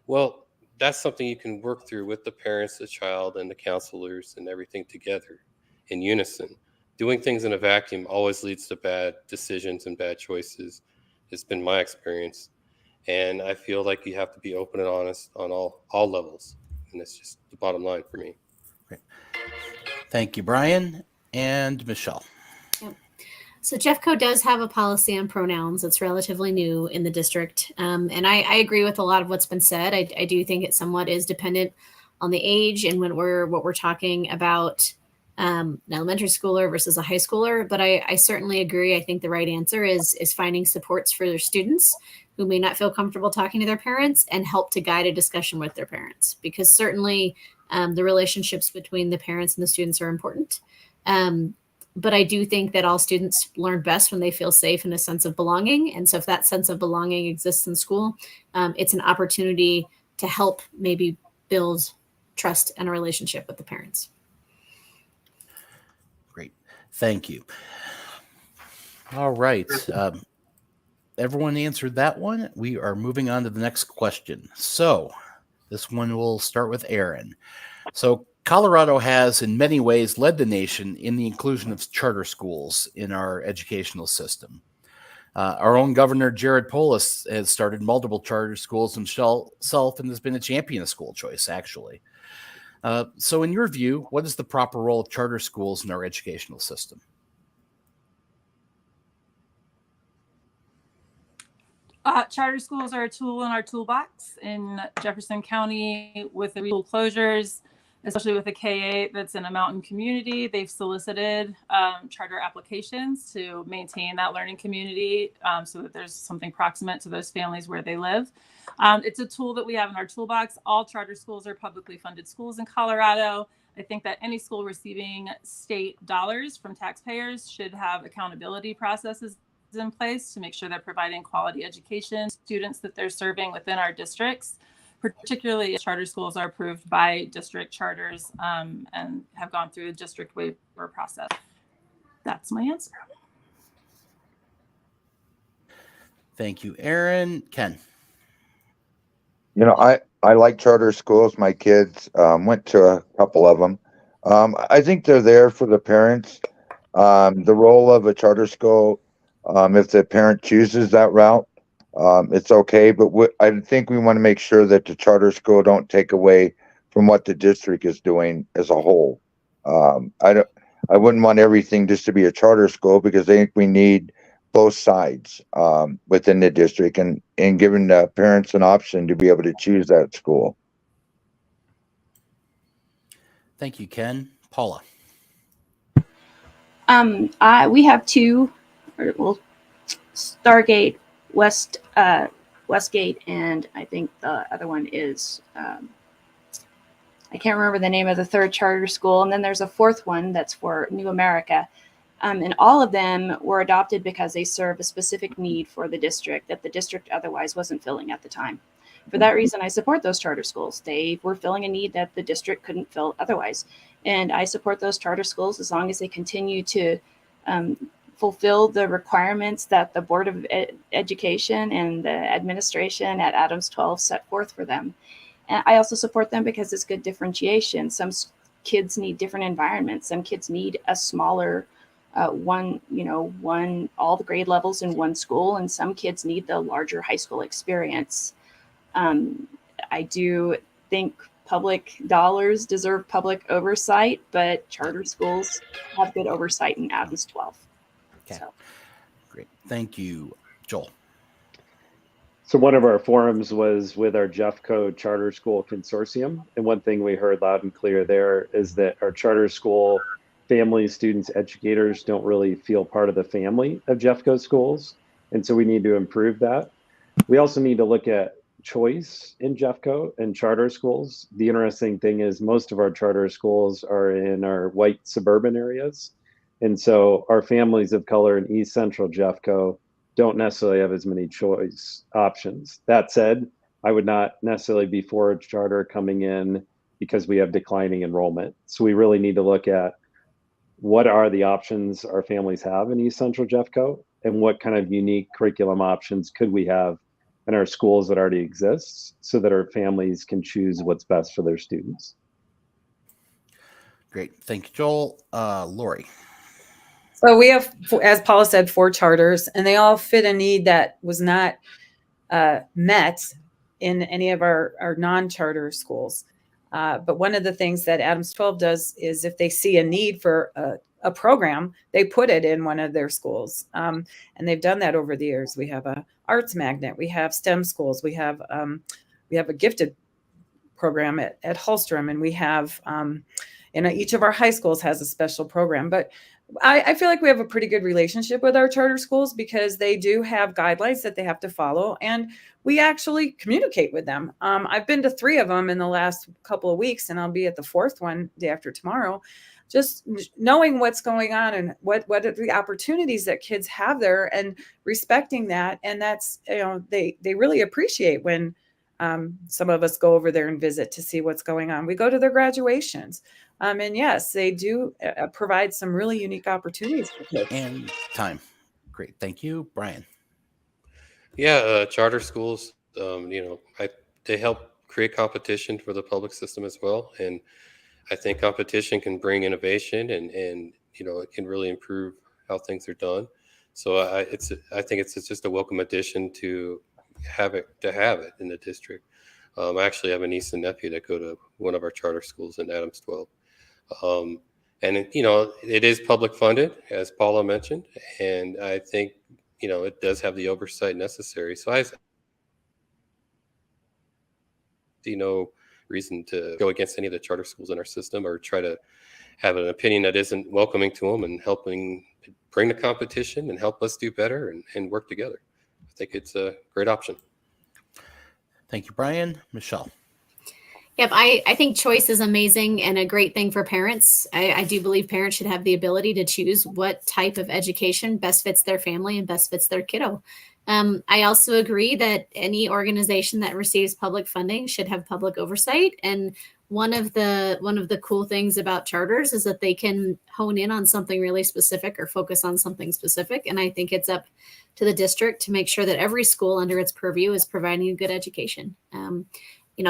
Well, that's something you can work through with the parents, the child, and the counselors and everything together in unison. Doing things in a vacuum always leads to bad decisions and bad choices. It's been my experience. And I feel like you have to be open and honest on all levels. And that's just the bottom line for me. Great. Thank you, Brian. And Michelle. Yep. So Jeffco does have a policy on pronouns. It's relatively new in the district. And I agree with a lot of what's been said. I do think it somewhat is dependent on the age and what we're talking about an elementary schooler versus a high schooler. But I certainly agree. I think the right answer is finding supports for their students who may not feel comfortable talking to their parents and help to guide a discussion with their parents, because certainly the relationships between the parents and the students are important. But I do think that all students learn best when they feel safe and a sense of belonging. And so if that sense of belonging exists in school, it's an opportunity to help maybe build trust and a relationship with the parents. Great. Thank you. All right. Everyone answered that one. We are moving on to the next question. So this one will start with Aaron. So Colorado has in many ways led the nation in the inclusion of charter schools in our educational system. Our own Governor Jared Polis has started multiple charter schools himself and has been a champion of school choice, actually. So in your view, what is the proper role of charter schools in our educational system? Charter schools are a tool in our toolbox in Jefferson County with the school closures, especially with the K-8 that's in a mountain community. They've solicited charter applications to maintain that learning community so that there's something proximate to those families where they live. It's a tool that we have in our toolbox. All charter schools are publicly funded schools in Colorado. I think that any school receiving state dollars from taxpayers should have accountability processes in place to make sure they're providing quality education to students that they're serving within our districts, particularly if charter schools are approved by district charters and have gone through the district waiver process. That's my answer. Thank you, Aaron. Ken. You know, I like charter schools. My kids went to a couple of them. I think they're there for the parents. The role of a charter school, if the parent chooses that route, it's okay. But I think we want to make sure that the charter school don't take away from what the district is doing as a whole. I wouldn't want everything just to be a charter school, because I think we need both sides within the district and giving the parents an option to be able to choose that school. Thank you, Ken. Paula. We have two, Stargate, Westgate, and I think the other one is, I can't remember the name of the third charter school. And then there's a fourth one that's for New America. And all of them were adopted because they serve a specific need for the district that the district otherwise wasn't filling at the time. For that reason, I support those charter schools. They were filling a need that the district couldn't fill otherwise. And I support those charter schools as long as they continue to fulfill the requirements that the Board of Education and the administration at Adams 12 set forth for them. And I also support them because it's good differentiation. Some kids need different environments. Some kids need a smaller all the grade levels in one school, and some kids need the larger high school experience. I do think public dollars deserve public oversight, but charter schools have good oversight in Adams 12. Okay. So. Great. Thank you. Joel. So one of our forums was with our Jeffco Charter School Consortium. And one thing we heard loud and clear there is that our charter school families, students, educators don't really feel part of the family of Jeffco schools. And so we need to improve that. We also need to look at choice in Jeffco and charter schools. The interesting thing is most of our charter schools are in our white suburban areas. And so our families of color in East Central Jeffco don't necessarily have as many choice options. That said, I would not necessarily be for a charter coming in because we have declining enrollment. So we really need to look at what are the options our families have in East Central Jeffco, and what kind of unique curriculum options could we have in our schools that already exists so that our families can choose what's best for their students. Great. Thank you, Joel. Lori. So we have, as Paula said, 4 charters, and they all fit a need that was not met in any of our non-charter schools. But one of the things that Adams 12 does is if they see a need for a program, they put it in one of their schools. And they've done that over the years. We have a arts magnet. We have STEM schools. We have a gifted program at Hallstrom, and we have, each of our high schools has a special program. But I feel like we have a pretty good relationship with our charter schools because they do have guidelines that they have to follow, and we actually communicate with them. I've been to 3 of them in the last couple of weeks, and I'll be at the 4th one day after tomorrow. Just knowing what's going on and what are the opportunities that kids have there, and respecting that. And that's, they really appreciate when some of us go over there and visit to see what's going on. We go to their graduations. And yes, they do provide some really unique opportunities for kids. And time. Great. Thank you, Brian. Yeah, charter schools, they help create competition for the public system as well. And I think competition can bring innovation and it can really improve how things are done. So I think it's just a welcome addition to have it in the district. I actually have a niece and nephew that go to one of our charter schools in Adams 12. And it is public funded, as Paula mentioned, and I think it does have the oversight necessary. So I see no reason to go against any of the charter schools in our system or try to have an opinion that isn't welcoming to them and helping bring the competition and help us do better and work together. I think it's a great option. Thank you, Brian. Michelle. Yep, I think choice is amazing and a great thing for parents. I do believe parents should have the ability to choose what type of education best fits their family and best fits their kiddo. I also agree that any organization that receives public funding should have public oversight. And one of the cool things about charters is that they can hone in on something really specific or focus on something specific. And I think it's up to the district to make sure that every school under its purview is providing a good education.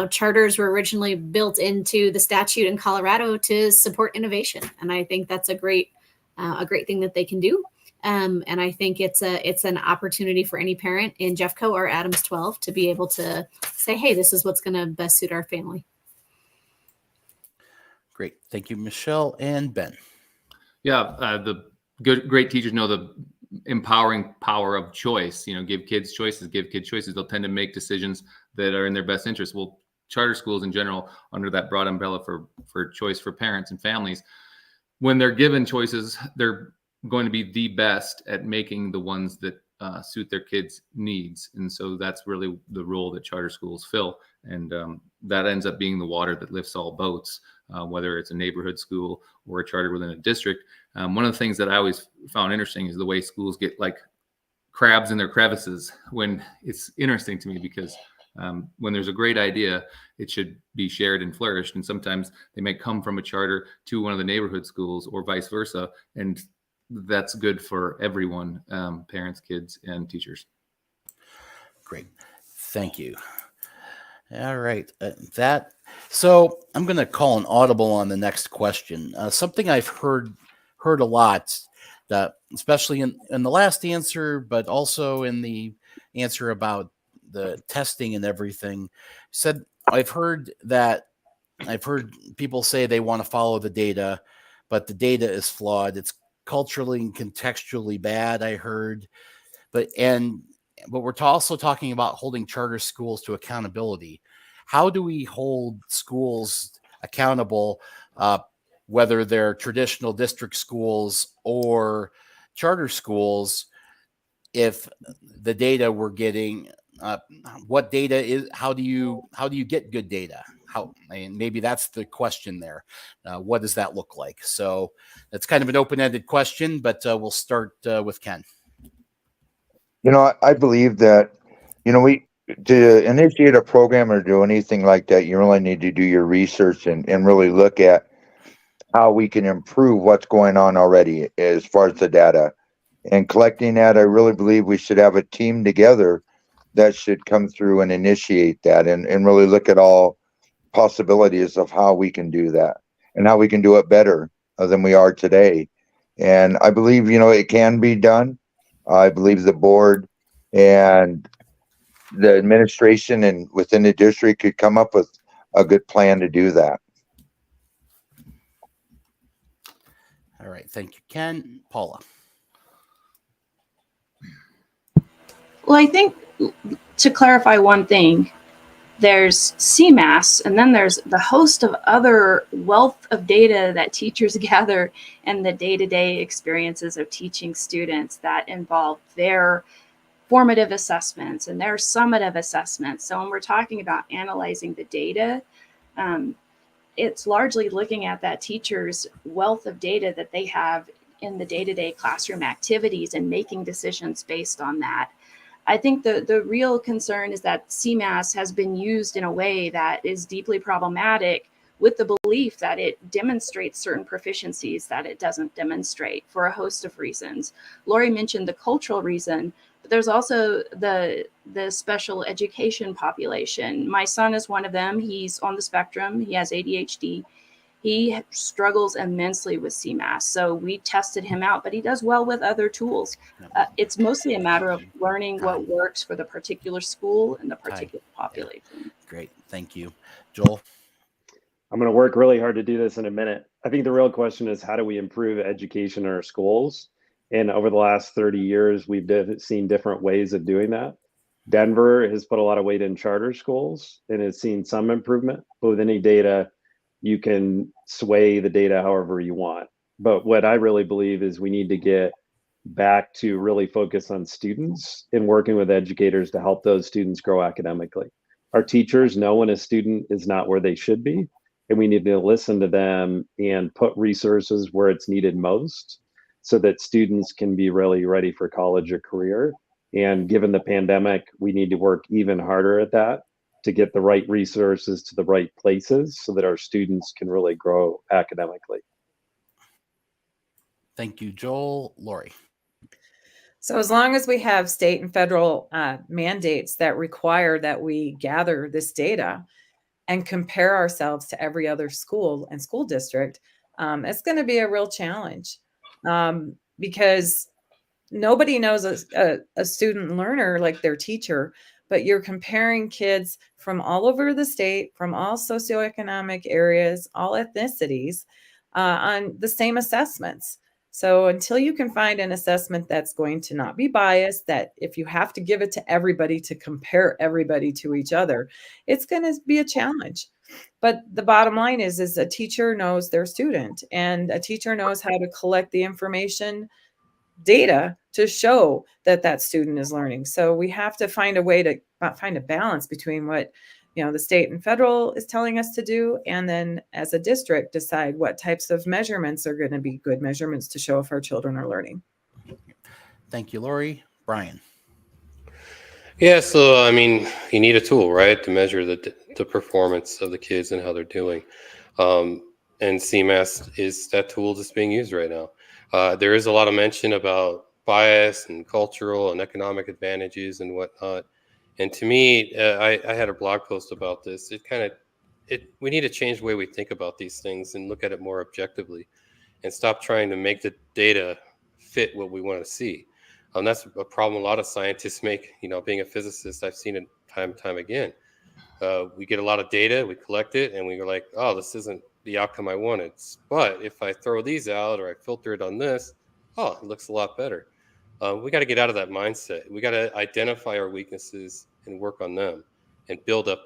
Charters were originally built into the statute in Colorado to support innovation, and I think that's a great thing that they can do. And I think it's an opportunity for any parent in Jeffco or Adams 12 to be able to say, "Hey, this is what's going to best suit our family." Great, thank you, Michelle and Ben. Yeah, great teachers know the empowering power of choice. Give kids choices. They'll tend to make decisions that are in their best interest. Well, charter schools in general, under that broad umbrella for choice for parents and families, when they're given choices, they're going to be the best at making the ones that suit their kids' needs. And so that's really the role that charter schools fill. And that ends up being the water that lifts all boats, whether it's a neighborhood school or a charter within a district. One of the things that I always found interesting is the way schools get like crabs in their crevices. When it's interesting to me because when there's a great idea, it should be shared and flourished. And sometimes they may come from a charter to one of the neighborhood schools or vice versa. And that's good for everyone, parents, kids, and teachers. Great. Thank you. All right. So I'm going to call an audible on the next question. Something I've heard a lot, that especially in the last answer, but also in the answer about the testing and everything, said I've heard people say they want to follow the data, but the data is flawed. It's culturally and contextually bad, I heard. But we're also talking about holding charter schools to accountability. How do we hold schools accountable, whether they're traditional district schools or charter schools, if the data we're getting, what data is, how do you get good data? Maybe that's the question there. What does that look like? So that's kind of an open-ended question, but we'll start with Ken. I believe that, to initiate a program or do anything like that, you really need to do your research and really look at how we can improve what's going on already as far as the data. And collecting that, I really believe we should have a team together that should come through and initiate that and really look at all possibilities of how we can do that and how we can do it better than we are today. And I believe, it can be done. I believe the board and the administration and within the district could come up with a good plan to do that. All right. Thank you, Ken. Paula. Well, I think to clarify one thing, there's CMAS, and then there's the host of other wealth of data that teachers gather and the day-to-day experiences of teaching students that involve their formative assessments and their summative assessments. So when we're talking about analyzing the data, it's largely looking at that teacher's wealth of data that they have in the day-to-day classroom activities and making decisions based on that. I think the real concern is that CMAS has been used in a way that is deeply problematic, with the belief that it demonstrates certain proficiencies that it doesn't demonstrate for a host of reasons. Lori mentioned the cultural reason, but there's also the special education population. My son is one of them. He's on the spectrum. He has ADHD. He struggles immensely with CMAS. So we tested him out, but he does well with other tools. It's mostly a matter of learning what works for the particular school and the particular population. Great. Thank you. Joel? I'm going to work really hard to do this in a minute. I think the real question is, how do we improve education in our schools? And over the last 30 years, we've seen different ways of doing that. Denver has put a lot of weight in charter schools and has seen some improvement, but with any data, you can sway the data however you want. But what I really believe is we need to get back to really focus on students and working with educators to help those students grow academically. Our teachers know when a student is not where they should be, and we need to listen to them and put resources where it's needed most so that students can be really ready for college or career. And given the pandemic, we need to work even harder at that to get the right resources to the right places so that our students can really grow academically. Thank you, Joel. Lori? So as long as we have state and federal mandates that require that we gather this data and compare ourselves to every other school and school district, it's going to be a real challenge because nobody knows a student learner like their teacher, but you're comparing kids from all over the state, from all socioeconomic areas, all ethnicities on the same assessments. So until you can find an assessment that's going to not be biased, that if you have to give it to everybody to compare everybody to each other, it's going to be a challenge. But the bottom line is a teacher knows their student, and a teacher knows how to collect the information data to show that that student is learning. So we have to find a way to find a balance between what the state and federal is telling us to do, and then as a district decide what types of measurements are going to be good measurements to show if our children are learning. Thank you, Lori. Brian? Yeah, so I mean, you need a tool, right, to measure the performance of the kids and how they're doing. And CMAS is that tool that's being used right now. There is a lot of mention about bias and cultural and economic advantages and whatnot. And to me, I had a blog post about this. We need to change the way we think about these things and look at it more objectively and stop trying to make the data fit what we want to see. That's a problem a lot of scientists make. Being a physicist, I've seen it time and time again. We get a lot of data, we collect it, and we're like, oh, this isn't the outcome I wanted. But if I throw these out or I filter it on this, oh, it looks a lot better. We got to get out of that mindset. We got to identify our weaknesses and work on them and build up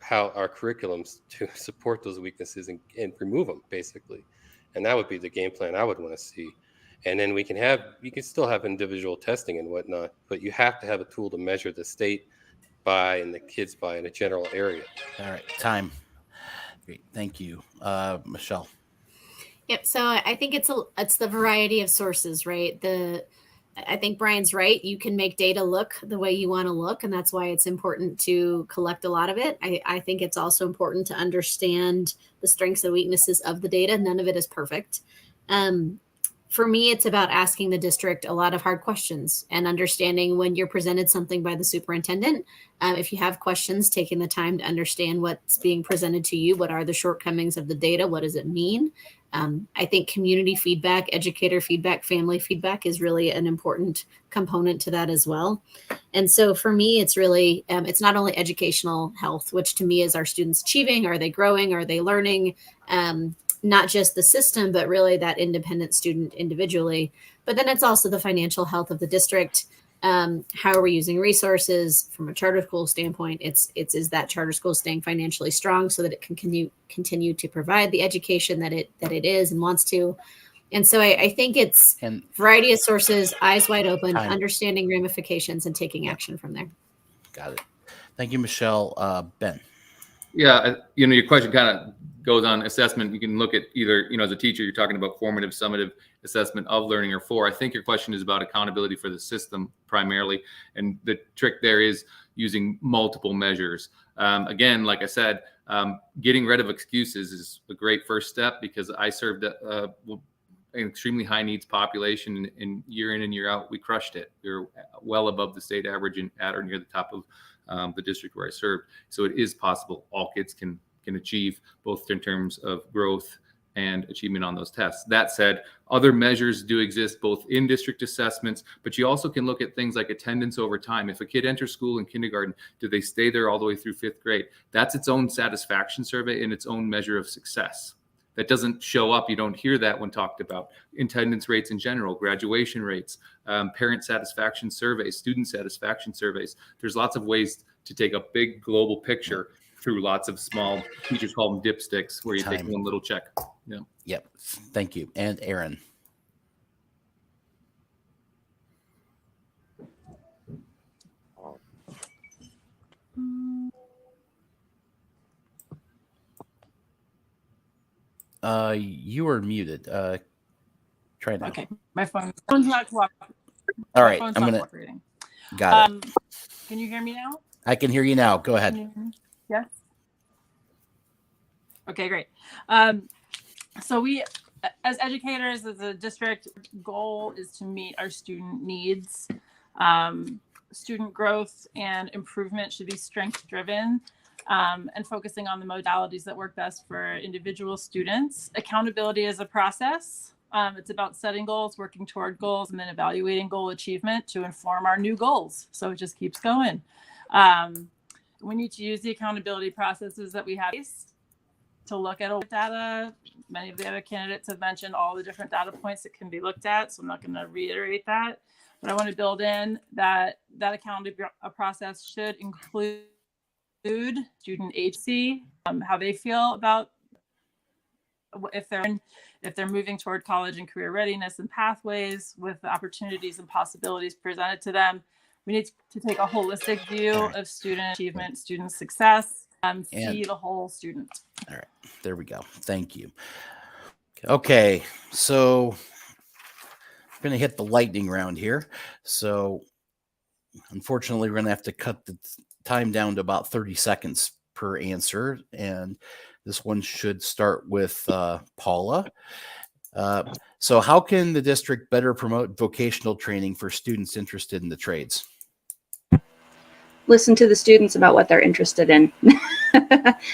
how our curriculums to support those weaknesses and remove them, basically. And that would be the game plan I would want to see. And then you can still have individual testing and whatnot, but you have to have a tool to measure the state by and the kids by in a general area. All right, time. Great, thank you. Michelle? Yep. So I think it's the variety of sources, right? I think Brian's right. You can make data look the way you want to look, and that's why it's important to collect a lot of it. I think it's also important to understand the strengths and weaknesses of the data. None of it is perfect. For me, it's about asking the district a lot of hard questions and understanding when you're presented something by the superintendent. If you have questions, taking the time to understand what's being presented to you, what are the shortcomings of the data, what does it mean? I think community feedback, educator feedback, family feedback is really an important component to that as well. And so for me, it's really, it's not only educational health, which to me is our students achieving, are they growing, are they learning? Not just the system, but really that independent student individually. But then it's also the financial health of the district. How are we using resources from a charter school standpoint? It's is that charter school staying financially strong so that it can continue to provide the education that it is and wants to. And so I think it's And variety of sources, eyes wide open, Time. understanding ramifications, and taking action from there. got it. Thank you, Michelle. Ben. Yeah, your question kind of goes on assessment. You can look at either, as a teacher, you're talking about formative, summative assessment of learning or for. I think your question is about accountability for the system primarily. And the trick there is using multiple measures. Again, like I said, getting rid of excuses is a great first step, because I served an extremely high needs population, and year in and year out, we crushed it. We were well above the state average and at or near the top of the district where I served. So it is possible. All kids can achieve, both in terms of growth and achievement on those tests. That said, other measures do exist both in district assessments, but you also can look at things like attendance over time. If a kid enters school in kindergarten, do they stay there all the way through 5th grade? That's its own satisfaction survey and its own measure of success. That doesn't show up. You don't hear that when talked about. Attendance rates in general, graduation rates, parent satisfaction surveys, student satisfaction surveys. There's lots of ways to take a big global picture through lots of small, teachers call them dipsticks, where you take one little check. Yeah. Yep. Thank you. And Aaron. You are muted. Try now. Okay, my phone's not cooperating. All right, My phone's I'm not gonna. cooperating. Got it. Can you hear me now? I can hear you now. Go ahead. Yes. Okay, great. So we, as educators, as a district, goal is to meet our student needs. Student growth and improvement should be strength driven, and focusing on the modalities that work best for individual students. Accountability is a process. It's about setting goals, working toward goals, and then evaluating goal achievement to inform our new goals. So it just keeps going. We need to use the accountability processes that we have to look at data. Many of the other candidates have mentioned all the different data points that can be looked at, so I'm not going to reiterate that. But I want to build in that accountability process should include student agency, how they feel about if they're moving toward college and career readiness and pathways with the opportunities and possibilities presented to them. We need to take a holistic view of student achievement, student success, see the whole student. All right, there we go. Thank you. Okay, so we're going to hit the lightning round here. So unfortunately, we're going to have to cut the time down to about 30 seconds per answer. And this one should start with Paula. So how can the district better promote vocational training for students interested in the trades? Listen to the students about what they're interested in.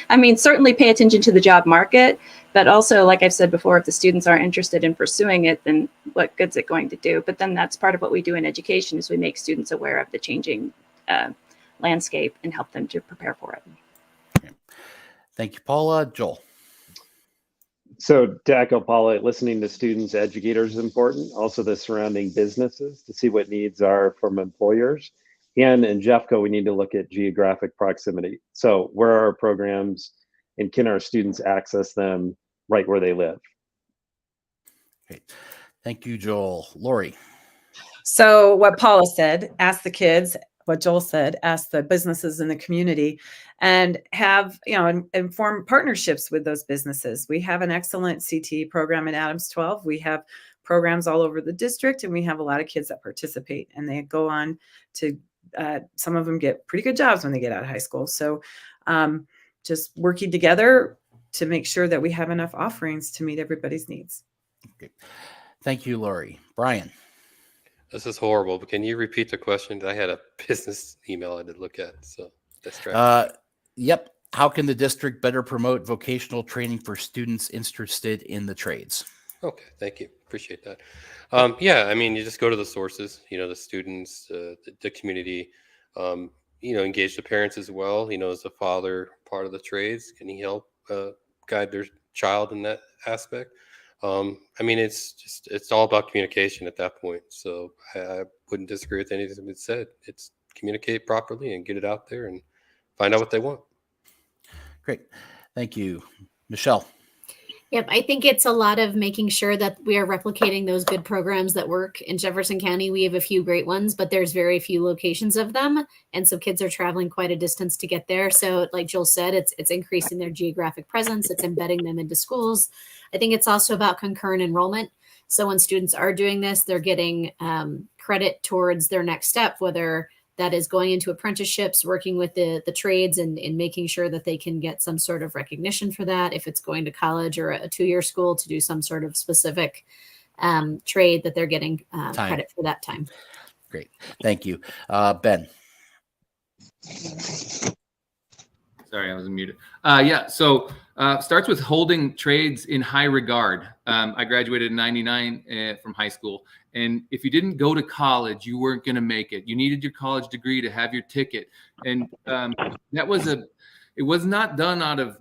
I mean, certainly pay attention to the job market, but also, like I've said before, if the students aren't interested in pursuing it, then what good's it going to do? But then that's part of what we do in education, is we make students aware of the changing landscape and help them to prepare for it. Okay. Thank you, Paula. Joel. So to echo Paula, listening to students, educators is important. Also the surrounding businesses to see what needs are from employers. And in Jeffco, we need to look at geographic proximity. So where are our programs and can our students access them right where they live? Okay. Thank you, Joel. Lori. So what Paula said, ask the kids. What Joel said, ask the businesses in the community, and have, and form partnerships with those businesses. We have an excellent CTE program in Adams 12. We have programs all over the district, and we have a lot of kids that participate, and they go on to, some of them get pretty good jobs when they get out of high school. So just working together to make sure that we have enough offerings to meet everybody's needs. Okay. Thank you, Lori. Brian. This is horrible, but can you repeat the question? I had a business email I had to look at, so that's right. Yep. How can the district better promote vocational training for students interested in the trades? Okay, thank you. Appreciate that. Yeah, I mean, you just go to the sources, the students, the community, engage the parents as well. As a father part of the trades, can he help guide their child in that aspect? I mean, it's all about communication at that point. So I wouldn't disagree with anything that's said. It's communicate properly and get it out there and find out what they want. Great. Thank you. Michelle. Yep, I think it's a lot of making sure that we are replicating those good programs that work in Jefferson County. We have a few great ones, but there's very few locations of them. And so kids are traveling quite a distance to get there. So like Joel said, it's increasing their geographic presence. It's embedding them into schools. I think it's also about concurrent enrollment. So when students are doing this, they're getting credit towards their next step, whether that is going into apprenticeships, working with the trades and making sure that they can get some sort of recognition for that. If it's going to college or a 2-year school to do some sort of specific trade, that they're getting credit for that time. Great. Thank you. Ben. Sorry, I was muted. Yeah, so starts with holding trades in high regard. I graduated in 99 from high school. And if you didn't go to college, you weren't going to make it. You needed your college degree to have your ticket. And it was not done out of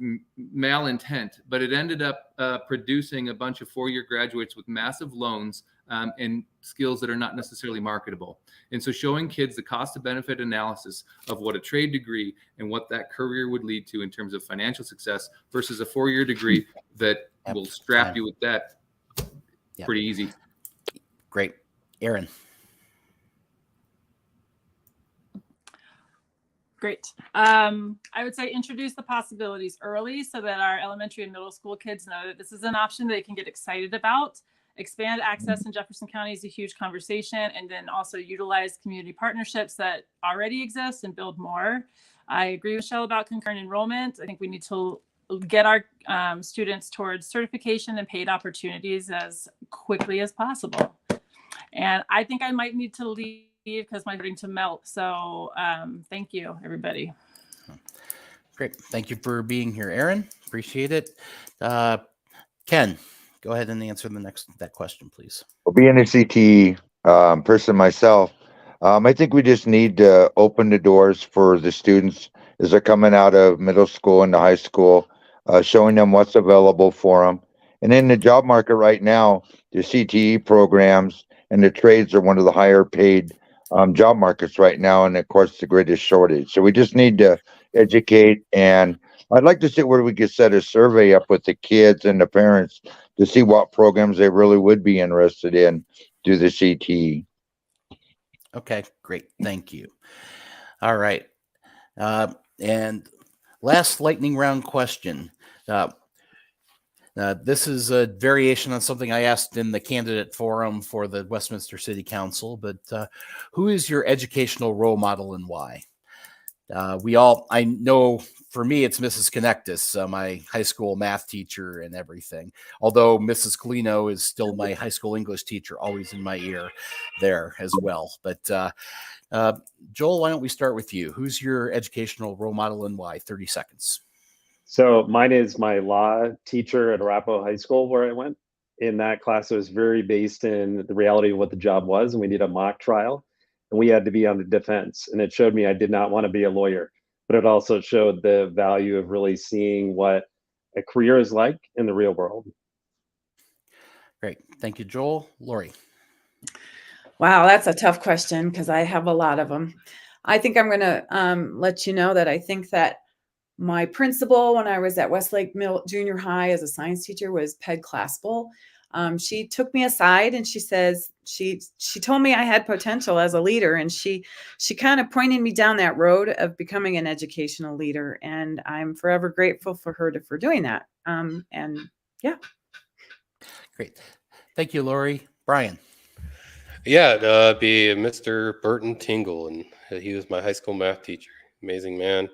malintent, but it ended up producing a bunch of 4-year graduates with massive loans and skills that are not necessarily marketable. And so showing kids the cost of benefit analysis of what a trade degree and what that career would lead to in terms of financial success versus a 4-year degree that will strap you with debt. Pretty easy. Great. Aaron. Great. I would say introduce the possibilities early so that our elementary and middle school kids know that this is an option they can get excited about. Expand access in Jefferson County is a huge conversation, and then also utilize community partnerships that already exist and build more. I agree with Michelle about concurrent enrollment. I think we need to get our students towards certification and paid opportunities as quickly as possible. And I think I might need to leave because my starting to melt. So thank you, everybody. Great. Thank you for being here, Aaron. Appreciate it. Ken, go ahead and answer that question, please. Well, being a CTE person myself, I think we just need to open the doors for the students as they're coming out of middle school and high school, showing them what's available for them. And in the job market right now, the CTE programs and the trades are one of the higher paid job markets right now, and of course the greatest shortage. So we just need to educate, and I'd like to see where we could set a survey up with the kids and the parents to see what programs they really would be interested in through the CTE. Okay, great. Thank you. All right. And last lightning round question. This is a variation on something I asked in the candidate forum for the Westminster City Council, but who is your educational role model and why? I know for me, it's Mrs. Connectus, my high school math teacher and everything. Although Mrs. Colino is still my high school English teacher, always in my ear there as well. But Joel, why don't we start with you? Who's your educational role model and why? 30 seconds. So mine is my law teacher at Arapahoe High School where I went. In that class, it was very based in the reality of what the job was, and we did a mock trial, and we had to be on the defense. And it showed me I did not want to be a lawyer, but it also showed the value of really seeing what a career is like in the real world. Great. Thank you, Joel. Lori. Wow, that's a tough question because I have a lot of them. I think I'm going to let you know that I think that my principal when I was at Westlake Junior High as a science teacher was Peg Claspel. She took me aside and she says, she told me I had potential as a leader, and she kind of pointed me down that road of becoming an educational leader. And I'm forever grateful for her for doing that. And yeah. Great. Thank you, Lori. Brian. Yeah, it'd be Mr. Burton Tingle, and he was my high school math teacher. Amazing man.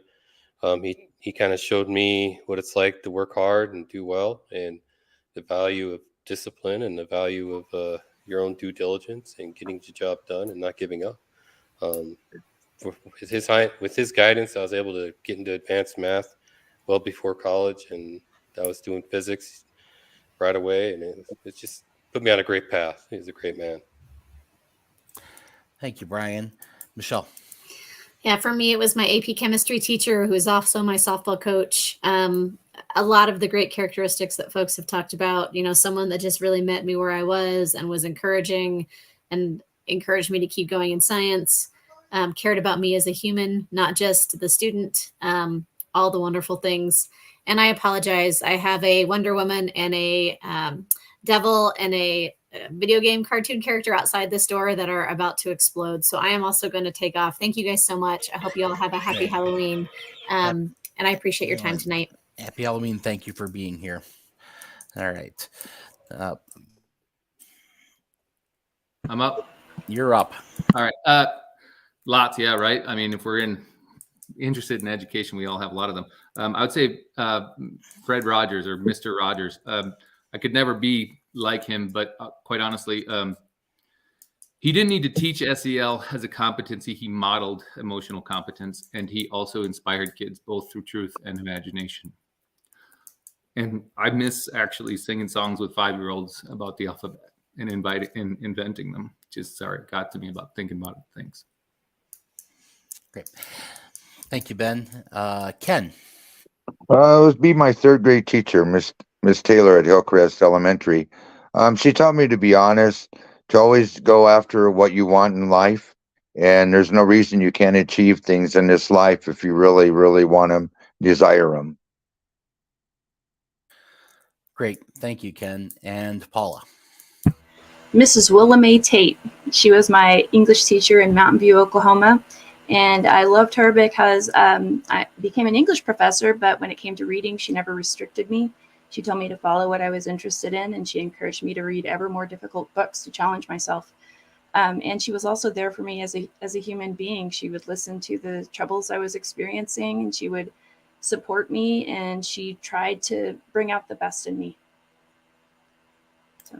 He kind of showed me what it's like to work hard and do well, and the value of discipline and the value of your own due diligence and getting the job done and not giving up. With his guidance, I was able to get into advanced math well before college, and I was doing physics right away, and it just put me on a great path. He was a great man. Thank you, Brian. Michelle. Yeah, for me, it was my AP chemistry teacher who is also my softball coach. a lot of the great characteristics that folks have talked about, someone that just really met me where I was and was encouraging and encouraged me to keep going in science, cared about me as a human, not just the student, all the wonderful things. And I apologize. I have a Wonder Woman and a devil and a video game cartoon character outside this door that are about to explode. So I am also going to take off. Thank you guys so much. I hope you all have a happy Halloween. And I appreciate your time tonight. Happy Halloween. Thank you for being here. All right. I'm up. You're up. All right. Lots. Yeah. Right. I mean, if we're interested in education, we all have a lot of them. I would say Fred Rogers or Mr. Rogers. I could never be like him, but quite honestly, he didn't need to teach SEL as a competency. He modeled emotional competence, and he also inspired kids both through truth and imagination. And I miss actually singing songs with 5-year-olds about the alphabet and inventing them. Just got to me about thinking about things. Great. Thank you, Ben. Ken. It would be my third grade teacher, Miss Taylor at Hillcrest Elementary. She taught me to be honest, to always go after what you want in life. And there's no reason you can't achieve things in this life if you really, really want them, desire them. Great. Thank you, Ken. And Paula. Mrs. Willa Mae Tate. She was my English teacher in Mountain View, Oklahoma. And I loved her because I became an English professor, but when it came to reading, she never restricted me. She told me to follow what I was interested in, and she encouraged me to read ever more difficult books to challenge myself. And she was also there for me as a human being. She would listen to the troubles I was experiencing, and she would support me, and she tried to bring out the best in me. So.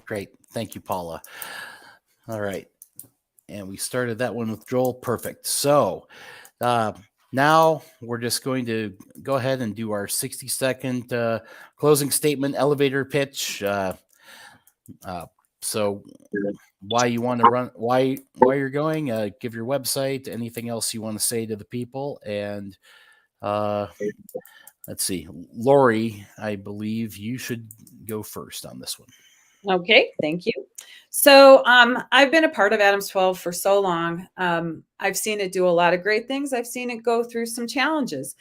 Great. Thank you, Paula. All right. And we started that one with Joel. Perfect. So now we're just going to go ahead and do our 60-second closing statement, elevator pitch. So why you want to run, why you're going, give your website, anything else you want to say to the people. And let's see, Lori, I believe you should go first on this one. Okay, thank you. So I've been a part of Adams 12 for so long. I've seen it do a lot of great things. I've seen it go through some challenges.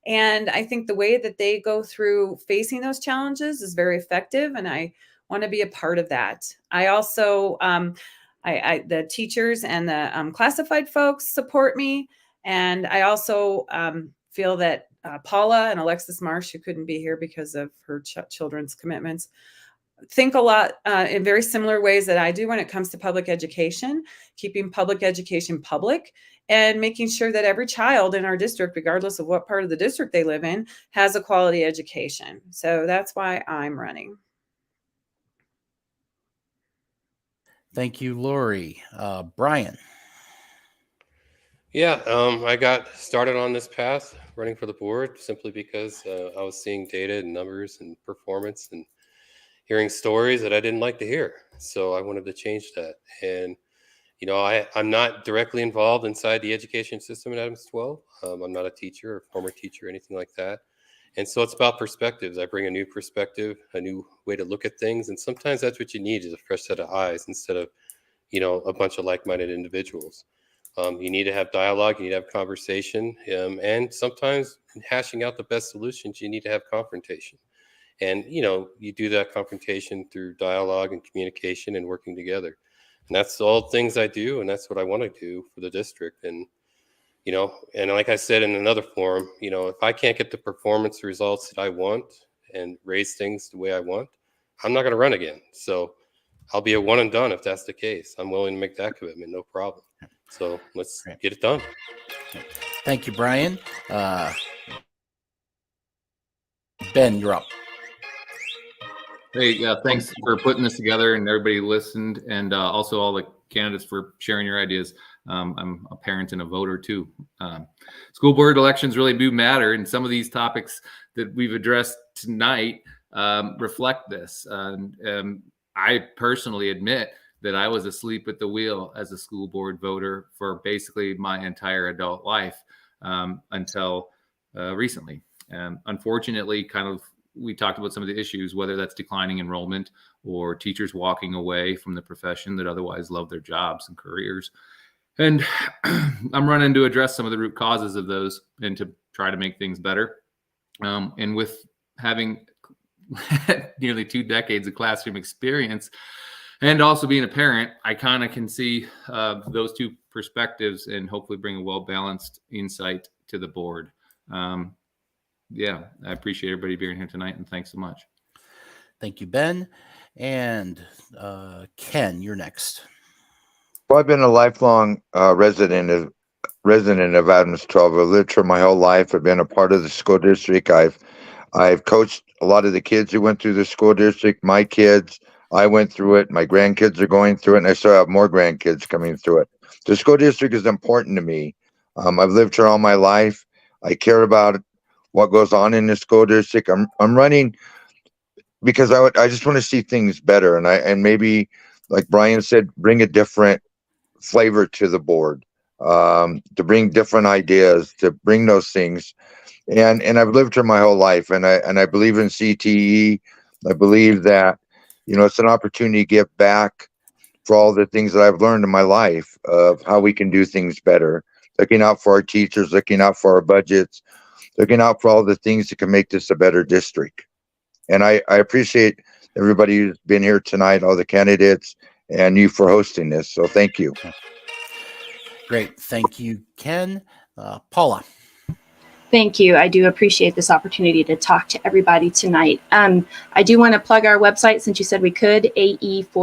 And I think the way that they go through facing those challenges is very effective. And I want to be a part of that. I also, the teachers and the classified folks support me. And I also feel that Paula and Alexis Marsh, who couldn't be here because of her children's commitments, think a lot in very similar ways that I do when it comes to public education, keeping public education public and making sure that every child in our district, regardless of what part of the district they live in, has a quality education. So that's why I'm running. Thank you, Lori. Brian. Yeah, I got started on this path running for the board simply because I was seeing data and numbers and performance and hearing stories that I didn't like to hear. So I wanted to change that. And, I'm not directly involved inside the education system at Adams 12. I'm not a teacher or former teacher or anything like that. And so it's about perspectives. I bring a new perspective, a new way to look at things. And sometimes that's what you need is a fresh set of eyes instead of, a bunch of like-minded individuals. You need to have dialogue, you need to have conversation. And sometimes in hashing out the best solutions, you need to have confrontation. And, you do that confrontation through dialogue and communication and working together. And that's all things I do. And that's what I want to do for the district. And, and like I said in another forum, if I can't get the performance results that I want and raise things the way I want, I'm not going to run again. So I'll be a one and done if that's the case. I'm willing to make that commitment, no problem. So let's get it done. Thank you, Brian. Ben, you're up. Hey, thanks for putting this together, and everybody listened, and also all the candidates for sharing your ideas. I'm a parent and a voter too. School board elections really do matter, and some of these topics that we've addressed tonight reflect this. I personally admit that I was asleep at the wheel as a school board voter for basically my entire adult life until recently. Unfortunately, we talked about some of the issues, whether that's declining enrollment or teachers walking away from the profession that otherwise love their jobs and careers. And I'm running to address some of the root causes of those and to try to make things better. And with having nearly 2 decades of classroom experience and also being a parent, I kind of can see those two perspectives and hopefully bring a well-balanced insight to the board. Yeah, I appreciate everybody being here tonight, and thanks so much. Thank you, Ben. And Ken, you're next. Well, I've been a lifelong resident of Adams 12. I've lived here my whole life. I've been a part of the school district. I've coached a lot of the kids who went through the school district. My kids, I went through it. My grandkids are going through it, and I still have more grandkids coming through it. The school district is important to me. I've lived here all my life. I care about what goes on in the school district. I'm running because I just want to see things better, and maybe, like Brian said, bring a different flavor to the board, to bring different ideas, to bring those things. And I've lived here my whole life, and I believe in CTE. I believe that, it's an opportunity to give back for all the things that I've learned in my life of how we can do things better, looking out for our teachers, looking out for our budgets, looking out for all the things that can make this a better district. And I appreciate everybody who's been here tonight, all the candidates, and you for hosting this. So thank you. Great. Thank you, Ken. Paula. Thank you. I do appreciate this opportunity to talk to everybody tonight. I do want to plug our website, since you said we could. ae4pe.org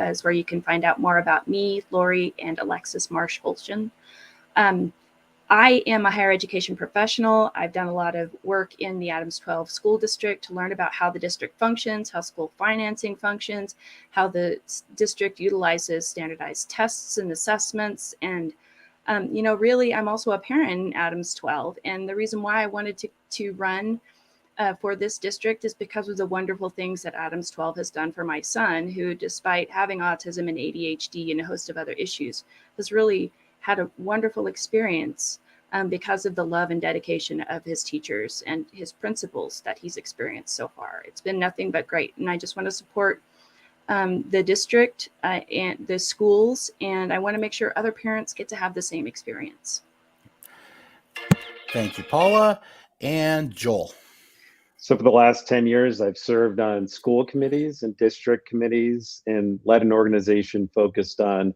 is where you can find out more about me, Lori, and Alexis Marsh-Holston. I am a higher education professional. I've done a lot of work in the Adams 12 school district to learn about how the district functions, how school financing functions, how the district utilizes standardized tests and assessments. And, really, I'm also a parent in Adams 12. And the reason why I wanted to run for this district is because of the wonderful things that Adams 12 has done for my son, who, despite having autism and ADHD and a host of other issues, has really had a wonderful experience because of the love and dedication of his teachers and his principals that he's experienced so far. It's been nothing but great. And I just want to support the district and the schools, and I want to make sure other parents get to have the same experience. Thank you, Paula. And Joel. So for the last 10 years, I've served on school committees and district committees and led an organization focused on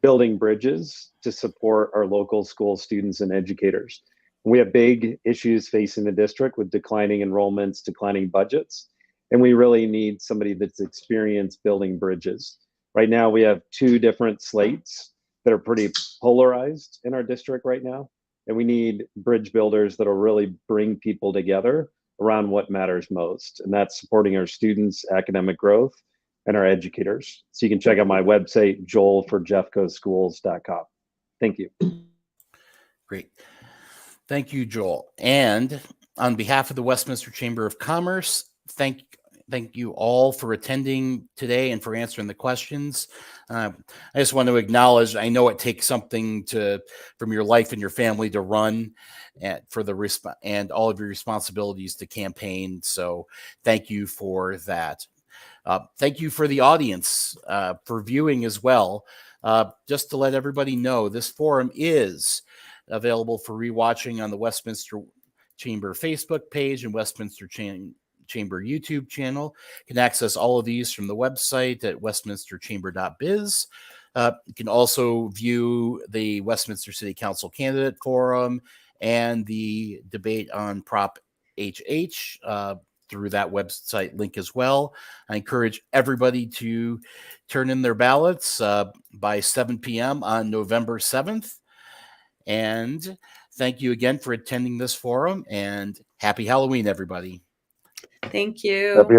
building bridges to support our local school students and educators. We have big issues facing the district with declining enrollments, declining budgets, and we really need somebody that's experienced building bridges. Right now, we have 2 different slates that are pretty polarized in our district right now, and we need bridge builders that'll really bring people together around what matters most, and that's supporting our students' academic growth and our educators. So you can check out my website, joelforjeffcoschools.com. Thank you. Great. Thank you, Joel. And on behalf of the Westminster Chamber of Commerce, thank you all for attending today and for answering the questions. I just want to acknowledge, I know it takes something from your life and your family to run and and all of your responsibilities to campaign. So thank you for that. Thank you for the audience for viewing as well. Just to let everybody know, this forum is available for rewatching on the Westminster Chamber Facebook page and Westminster Chamber YouTube channel. You can access all of these from the website at westminsterchamber.biz. You can also view the Westminster City Council Candidate Forum and the debate on Prop HH through that website link as well. I encourage everybody to turn in their ballots by 7 p.m. on November 7th. And thank you again for attending this forum, and happy Halloween, everybody. Thank you. Happy